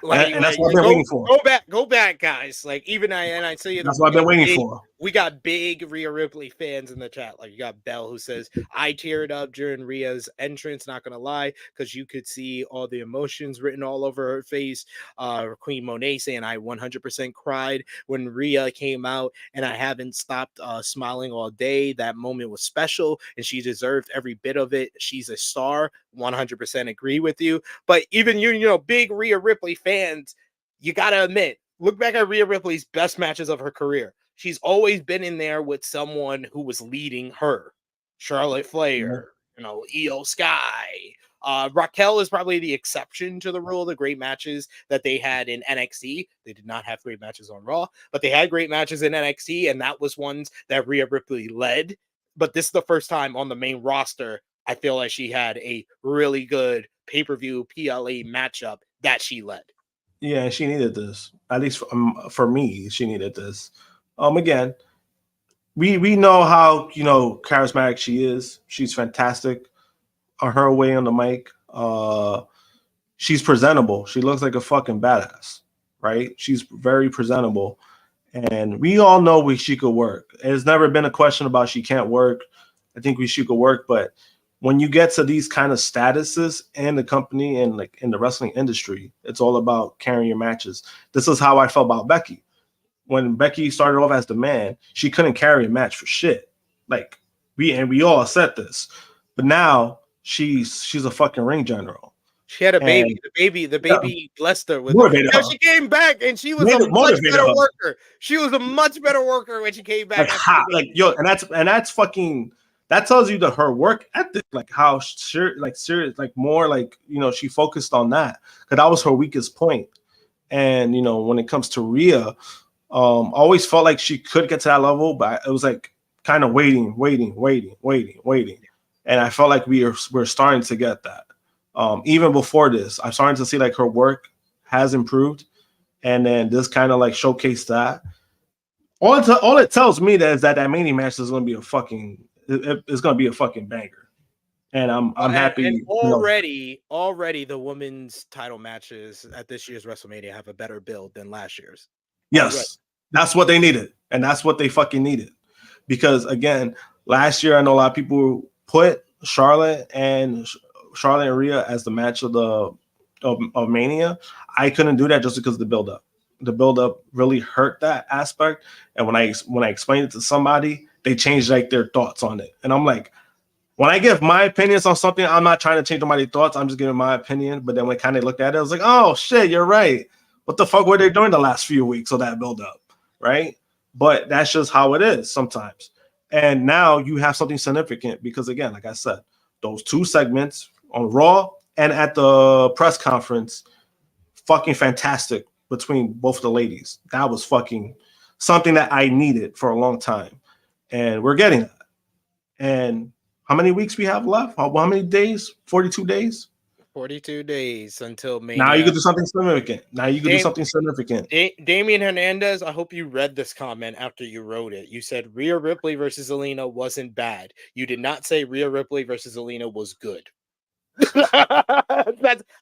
And that's what I've been waiting for. Go back, guys. Like I say that's what I've been waiting for. We got big Rhea Ripley fans in the chat. Like you got Belle who says, "I teared up during Rhea's entrance." Not gonna lie, because you could see all the emotions written all over her face. Queen Monet saying, "I 100% cried when Rhea came out, and I haven't stopped smiling all day. That moment was special, and she deserved every bit of it. She's a star." 100% agree with you. But even big Rhea Ripley fans, you gotta admit, look back at Rhea Ripley's best matches of her career. She's always been in there with someone who was leading her. Charlotte Flair, Io Sky. Raquel is probably the exception to the rule. The great matches that they had in NXT, they did not have great matches on Raw, but they had great matches in NXT, and that was ones that Rhea Ripley led. But this is the first time on the main roster I feel like she had a really good pay-per-view PLA matchup that she led. Yeah, she needed this. At least for me, she needed this. Again, we know how charismatic she is. She's fantastic on her way on the mic. She's presentable. She looks like a fucking badass, right? She's very presentable, and we all know she could work. It's never been a question about she can't work. I think she could work, but when you get to these kind of statuses in the company and like in the wrestling industry, it's all about carrying your matches. This is how I felt about Becky. When Becky started off as the man, she couldn't carry a match for shit. Like we all said this, but now she's a fucking ring general. She had a baby. The baby blessed her with her. She came back and she was a much better worker. She was a much better worker when she came back. And that's fucking. That tells you that her work ethic, like how serious, like more like, she focused on that because that was her weakest point. And, when it comes to Rhea, always felt like she could get to that level, but it was like kind of waiting. And I felt like we're starting to get that. Even before this, I'm starting to see like her work has improved. And then this kind of like showcased that. All it tells me is that Mania match is going to be it's going to be a fucking banger, and I'm happy. And already the women's title matches at this year's WrestleMania have a better build than last year's. Yes, that's what they needed, and that's what they fucking needed. Because again, last year I know a lot of people put Charlotte and Rhea as the match of Mania. I couldn't do that just because of the build up. The build up really hurt that aspect, and when I explained it to somebody, they changed like their thoughts on it. And I'm like, when I give my opinions on something, I'm not trying to change nobody's thoughts. I'm just giving my opinion. But then when kind of looked at it, I was like, oh shit, you're right. What the fuck were they doing the last few weeks of that build up, right? But that's just how it is sometimes. And now you have something significant because, again, like I said, those 2 segments on Raw and at the press conference, fucking fantastic between both the ladies. That was fucking something that I needed for a long time. And we're getting that. And how many weeks we have left? How many days? 42 days? 42 days until Mania. Now you can do something significant. Damian Hernandez, I hope you read this comment after you wrote it. You said Rhea Ripley versus Zelina wasn't bad. You did not say Rhea Ripley versus Zelina was good.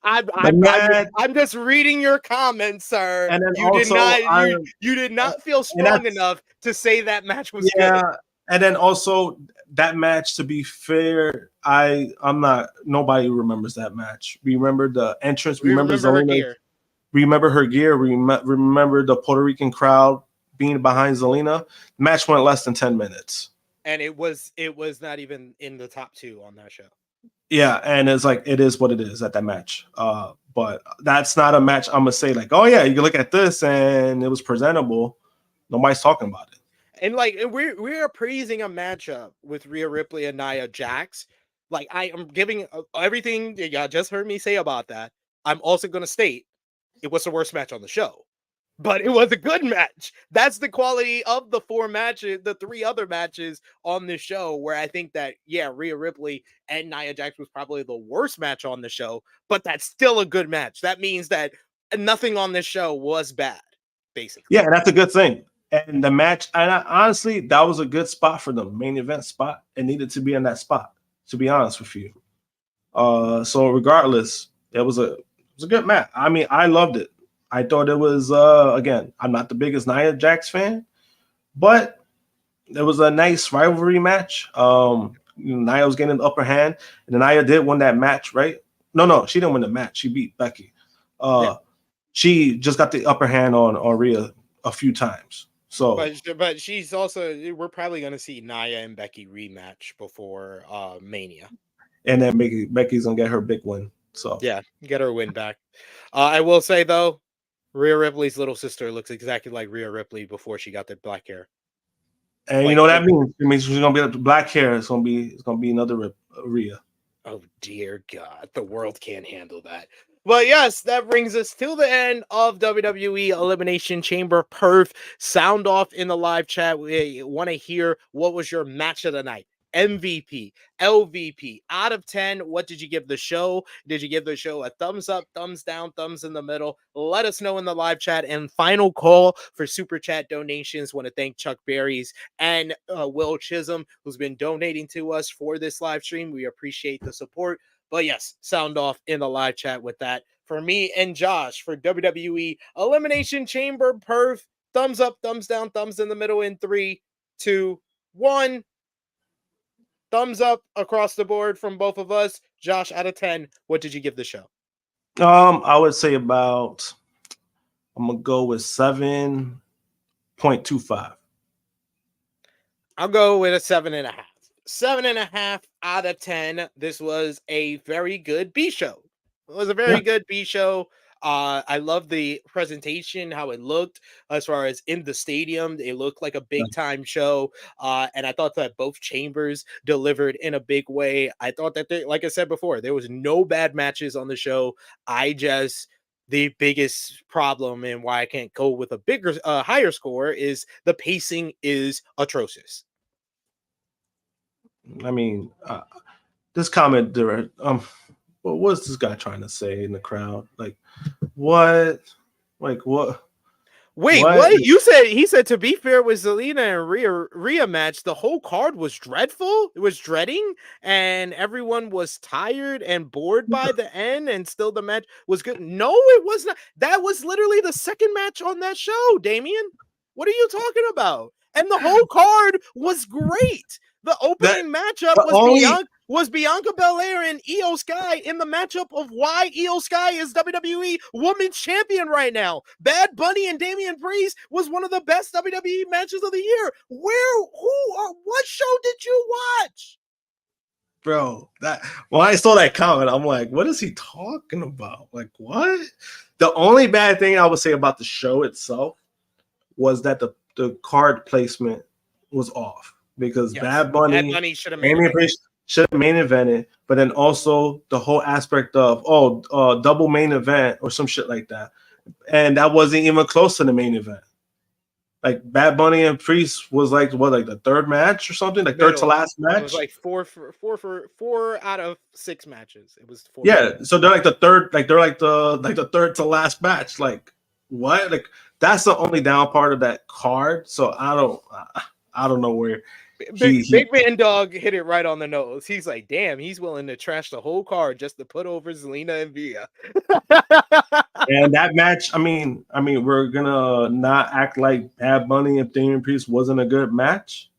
I'm just reading your comments, sir. And then you did not feel strong enough to say that match was good. And then also that match, to be fair, nobody remembers that match. We remember the entrance. We remember her gear. Remember her gear. Remember the Puerto Rican crowd being behind Zelina. The match went less than 10 minutes. And it was not even in the top 2 on that show. Yeah, and it's like, it is what it is at that match. But that's not a match I'm gonna say like, oh yeah, you can look at this and it was presentable. Nobody's talking about it. And like we're praising a matchup with Rhea Ripley and Nia Jax. Like I am giving everything y'all just heard me say about that. I'm also going to state it was the worst match on the show, but it was a good match. That's the quality of the 4 matches, the 3 other matches on the show, where I think that, yeah, Rhea Ripley and Nia Jax was probably the worst match on the show, but that's still a good match. That means that nothing on this show was bad, basically. Yeah, that's a good thing. And the match, and honestly, that was a good spot for them. Main event spot. It needed to be in that spot, to be honest with you. So regardless, it was a good match. I mean, I loved it. I thought it was, again, I'm not the biggest Nia Jax fan, but it was a nice rivalry match. Nia was getting the upper hand, and then Nia did win that match, right? No, she didn't win the match. She beat Becky. She just got the upper hand on Rhea a few times. So, but she's also, we're probably going to see Nia and Becky rematch before Mania, and then Becky's gonna get her big win. So yeah, get her win back. I will say though, Rhea Ripley's little sister looks exactly like Rhea Ripley before she got the black hair. And you know what that means? It means she's gonna be black hair. It's gonna be another Rhea. Oh dear God, the world can't handle that. Well, yes, that brings us to the end of WWE Elimination Chamber Perth. Sound off in the live chat. We want to hear what was your match of the night. MVP, LVP, out of 10, what did you give the show? Did you give the show a thumbs up, thumbs down, thumbs in the middle? Let us know in the live chat. And final call for super chat donations. Want to thank Chuck Berries and Will Chisholm, who's been donating to us for this live stream. We appreciate the support. But yes, sound off in the live chat with that. For me and Josh, for WWE Elimination Chamber Perth, thumbs up, thumbs down, thumbs in the middle in 3, 2, 1. Thumbs up across the board from both of us. Josh, out of 10, what did you give the show? I would say I'm gonna go with 7.25. I'll go with a 7.5. 7.5 out of 10. This was a very good B show. It was a very good B show. I love the presentation, how it looked as far as in the stadium. It looked like a big time show. And I thought that both chambers delivered in a big way. I thought that, like I said before, there was no bad matches on the show. The biggest problem and why I can't go with a bigger, higher score is the pacing is atrocious. I mean, this comment direct. What was this guy trying to say in the crowd? Like, what? Like, what? Wait, what? You said he said to be fair with Zelina and Rhea match, the whole card was dreadful. It was dreading, and everyone was tired and bored by the end, and still the match was good. No, it was not. That was literally the second match on that show, Damien. What are you talking about? And the whole card was great. The opening matchup was Bianca Belair and Io Sky in the matchup of why Io Sky is WWE Women's Champion right now. Bad Bunny and Damian Priest was one of the best WWE matches of the year. What show did you watch? bro. That when I saw that comment, I'm like, what is he talking about? Like, what? The only bad thing I would say about the show itself was that the card placement was off because Yes. Bad Bunny, Bad Bunny should have main evented. should have main evented, but then also the whole aspect of double main event or some shit like that, and that wasn't even close to the main event. Like Bad Bunny and Priest was like the third match or something, like third to last match. It was like four out of 6 matches. It was 4. Yeah, so they're like the third, like they're like the third to last match. Like what? Like that's the only down part of that card. So I don't know where Big Man Dog hit it right on the nose. He's like, damn, he's willing to trash the whole card just to put over Zelina and Rhea. And that match, I mean, we're gonna not act like Bad Bunny and Damian Priest wasn't a good match.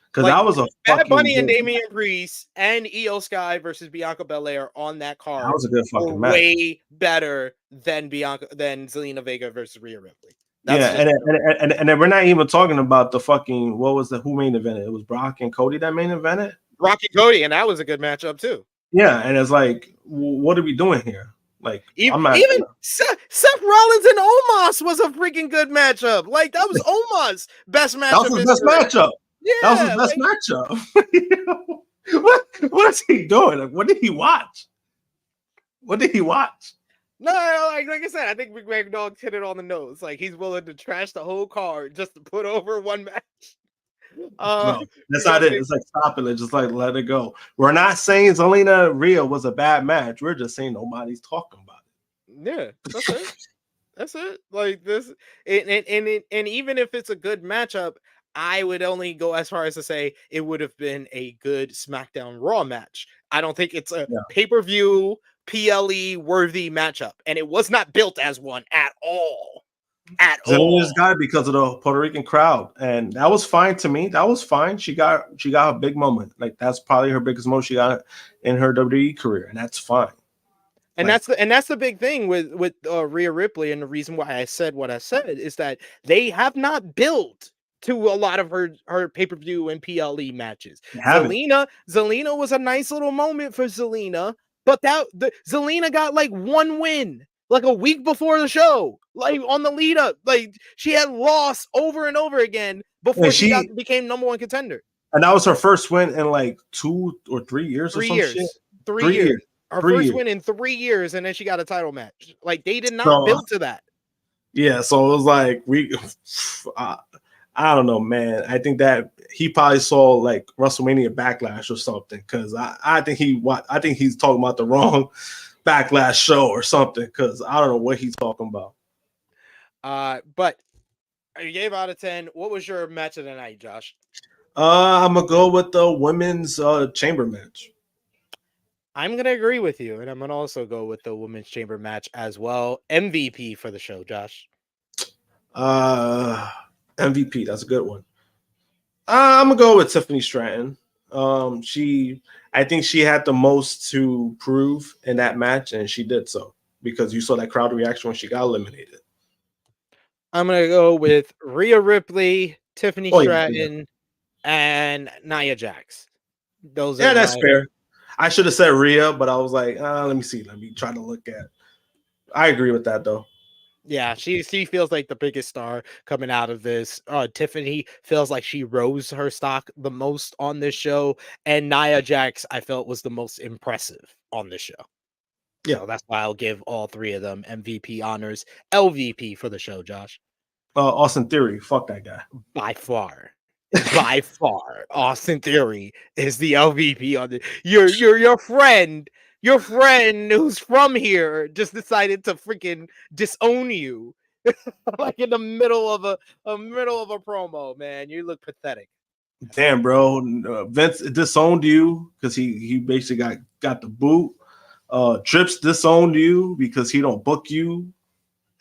Because like, that was a Bad Bunny and Damian Priest and Io Sky versus Bianca Belair on that card. That was a good fucking match. Way better than Zelina Vega versus Rhea Ripley. And then we're not even talking about the fucking who main evented? It was Brock and Cody that main evented. Brock and Cody, and that was a good matchup too. Yeah, and it's like, what are we doing here? Like, even Seth Rollins and Omos was a freaking good matchup. Like that was Omos' best matchup. That was his best matchup. Yeah, that was his best matchup. What is he doing? Like, what did he watch? No, like I said, I think Big Mac Dog hit it on the nose. Like he's willing to trash the whole card just to put over one match. No, that's not it. It's like stop it. Just like let it go. We're not saying Zelina Rhea was a bad match. We're just saying nobody's talking about it. Yeah, that's it. That's it. Like this, and even if it's a good matchup, I would only go as far as to say it would have been a good SmackDown Raw match. I don't think it's a pay-per-view PLE worthy matchup, and it was not built as one at all. Zelina's got it because of the Puerto Rican crowd, and that was fine to me. That was fine. She got a big moment. Like that's probably her biggest moment she got in her WWE career, and that's fine. And like, that's the big thing with Rhea Ripley, and the reason why I said what I said is that they have not built to a lot of her pay-per-view and PLE matches. Zelina was a nice little moment for Zelina, but Zelina got like one win. Like a week before the show, like on the lead up, like she had lost over and over again before she became number 1 contender. And that was her first win in like 2 or 3 years. 3 years. Shit. 3 years. Her first win in 3 years, and then she got a title match. Like they did not build to that. Yeah, so it was like I don't know, man. I think that he probably saw like WrestleMania Backlash or something because I think he's talking about the wrong Backlash show or something because I don't know what he's talking about. But you gave out of 10. What was your match of the night, Josh? I'm gonna go with the women's chamber match. I'm gonna agree with you, and I'm gonna also go with the women's chamber match as well. MVP for the show, Josh. MVP, that's a good one. I'm gonna go with Tiffany Stratton. I think she had the most to prove in that match, and she did so because you saw that crowd reaction when she got eliminated. I'm gonna go with Rhea Ripley, Tiffany Stratton, and Nia Jax. That's fair. I should have said Rhea, but I was like, let me see. Let me try to look at. I agree with that though. Yeah, she feels like the biggest star coming out of this. Tiffany feels like she rose her stock the most on this show, and Nia Jax I felt was the most impressive on this show. Yeah, so that's why I'll give all 3 of them MVP honors. LVP for the show, Josh. Austin Theory, fuck that guy. By far, Austin Theory is the LVP on the. Your friend. Your friend who's from here just decided to freaking disown you, like in the middle of a promo. Man, you look pathetic. Damn, bro, Vince disowned you because he basically got the boot. Trips disowned you because he don't book you,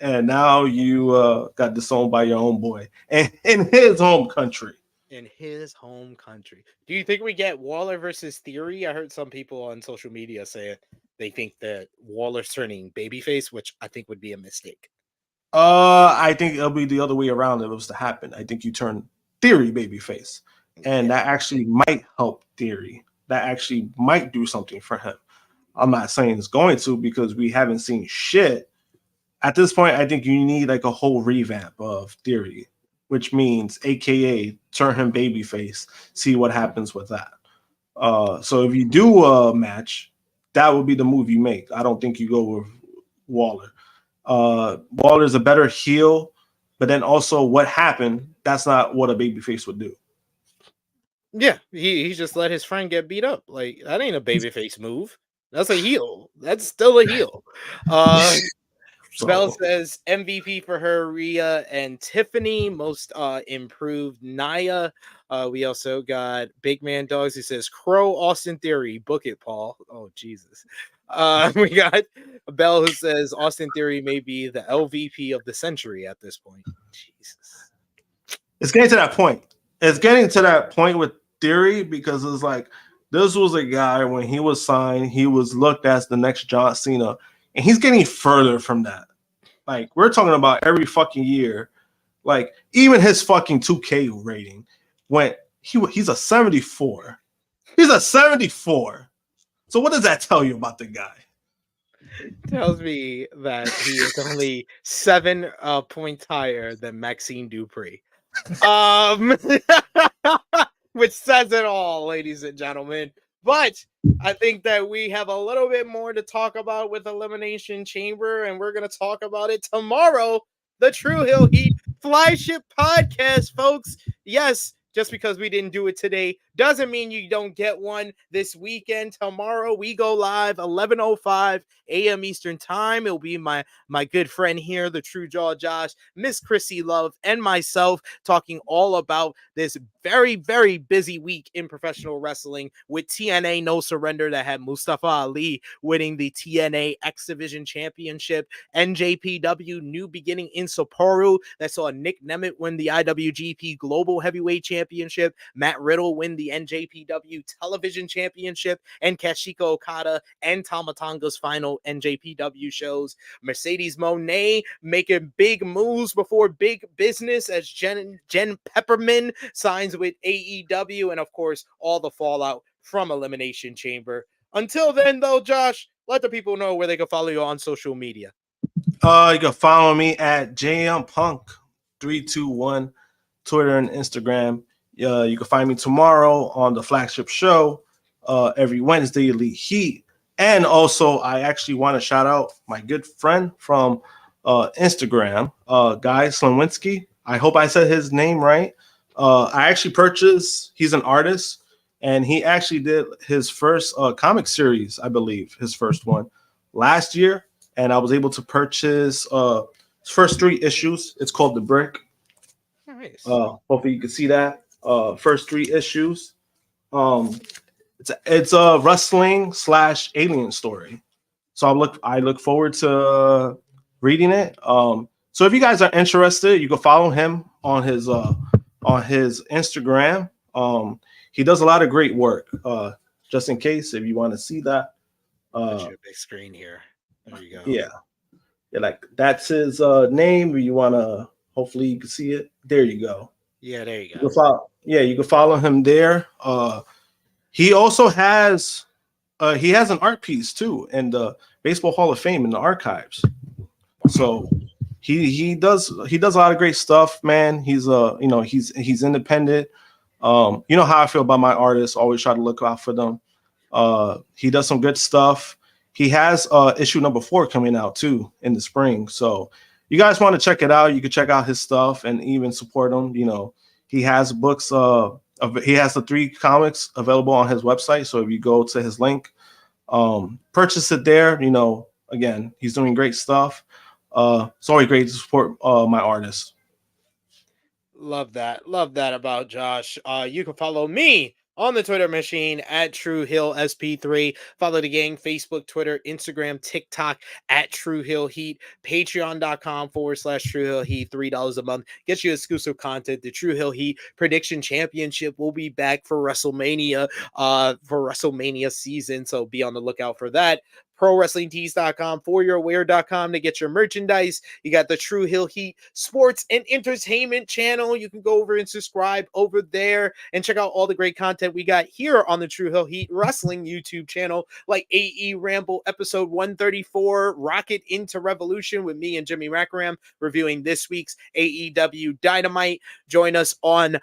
and now you got disowned by your own boy and in his home country. In his home country. Do you think we get Waller versus Theory? I heard some people on social media say they think that Waller's turning babyface, which I think would be a mistake. I think it'll be the other way around if it was to happen. I think you turn Theory babyface, and that actually might help Theory that actually might do something for him. I'm not saying it's going to because we haven't seen shit. At this point, I think you need like a whole revamp of Theory, which means AKA turn him babyface, see what happens with that. So if you do a match, that would be the move you make. I don't think you go with Waller. Waller's a better heel, but then also what happened, that's not what a babyface would do. Yeah, he just let his friend get beat up. Like, that ain't a babyface move. That's a heel. That's still a heel. Spell says MVP for her, Rhea and Tiffany. Most improved, Nia. We also got Big Man Dogs. He says Crow, Austin Theory. Book it, Paul. Oh, Jesus. We got Bell who says Austin Theory may be the LVP of the century at this point. Jesus. It's getting to that point. It's getting to that point with Theory because it's like this was a guy when he was signed, he was looked as the next John Cena, and he's getting further from that. Like, we're talking about every fucking year. Like, even his fucking 2K rating went, he's a 74. He's a 74. So what does that tell you about the guy? Tells me that he is only 7 points higher than Maxine Dupree. Which says it all, ladies and gentlemen. But I think that we have a little bit more to talk about with Elimination Chamber, and we're going to talk about it tomorrow. The True Hill Heat Flagship Podcast, folks. Yes, just because we didn't do it today doesn't mean you don't get one this weekend. Tomorrow we go live 11:05 a.m. Eastern Time. It'll be my good friend here, the True Jaw Josh, Miss Chrissy Love, and myself talking all about this very, very busy week in professional wrestling with TNA No Surrender that had Mustafa Ali winning the TNA X Division Championship, NJPW New Beginning in Sapporo that saw Nick Nemeth win the IWGP Global Heavyweight Championship, Matt Riddle win the NJPW Television Championship, and Kashika Okada and Tama Tonga's final NJPW shows. Mercedes Moné making big moves before big business as Jen Pepperman signs with AEW, and of course all the fallout from Elimination Chamber. Until then, though, Josh, let the people know where they can follow you on social media. You can follow me at JMPunk321, Twitter and Instagram. You can find me tomorrow on the flagship show every Wednesday, Elite Heat. And also, I actually want to shout out my good friend from Instagram, Guy Slowinski. I hope I said his name right. I actually purchased, he's an artist, and he actually did his first comic series, I believe, his first one last year. And I was able to purchase his first 3 issues. It's called The Brick. Nice. Hopefully you can see that. First 3 issues. It's a wrestling / alien story. So I look forward to reading it. So if you guys are interested, you can follow him on his Instagram. He does a lot of great work. Just in case if you want to see that. Your big screen here. There you go. Yeah, like that's his name. Or you want to? Hopefully you can see it. There you go. Yeah, there you go. You can follow him there. He also has an art piece too in the Baseball Hall of Fame in the archives. So he does a lot of great stuff, man. He's he's independent. You know how I feel about my artists. Always try to look out for them. He does some good stuff. He has issue number 4 coming out too in the spring. So you guys want to check it out, you can check out his stuff and even support him. You know, he has books. He has the 3 comics available on his website. So if you go to his link, purchase it there. You know, again, he's doing great stuff. It's always great to support my artists. Love that about Josh. You can follow me on the Twitter machine at TrueHillSP3. Follow the gang, Facebook, Twitter, Instagram, TikTok at True Hill Heat. Patreon.com/True Hill Heat. $3 a month. Get you exclusive content. The True Hill Heat Prediction Championship will be back for WrestleMania season. So be on the lookout for that. ProWrestlingTees.com, ForYourWear.com to get your merchandise. You got the True Hill Heat Sports and Entertainment channel. You can go over and subscribe over there and check out all the great content we got here on the True Hill Heat Wrestling YouTube channel, like AE Ramble episode 134, Rocket into Revolution with me and Jimmy Rackaram reviewing this week's AEW Dynamite. Join us on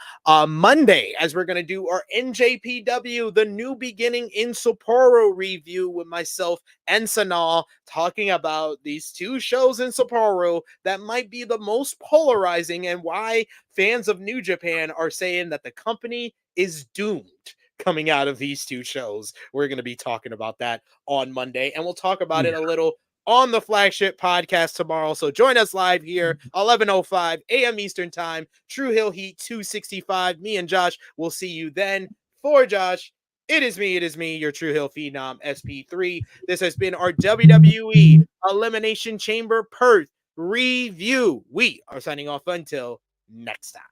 Monday as we're going to do our NJPW, The New Beginning in Sapporo review with myself and Sanal, talking about these two shows in Sapporo that might be the most polarizing and why fans of New Japan are saying that the company is doomed coming out of these two shows. We're going to be talking about that on Monday, and we'll talk about it a little on the flagship podcast tomorrow. So join us live here, 11:05 a.m. Eastern Time, True Hill Heat 265. Me and Josh will see you then. For Josh, it is me, your True Hill Phenom SP3. This has been our WWE Elimination Chamber Perth review. We are signing off until next time.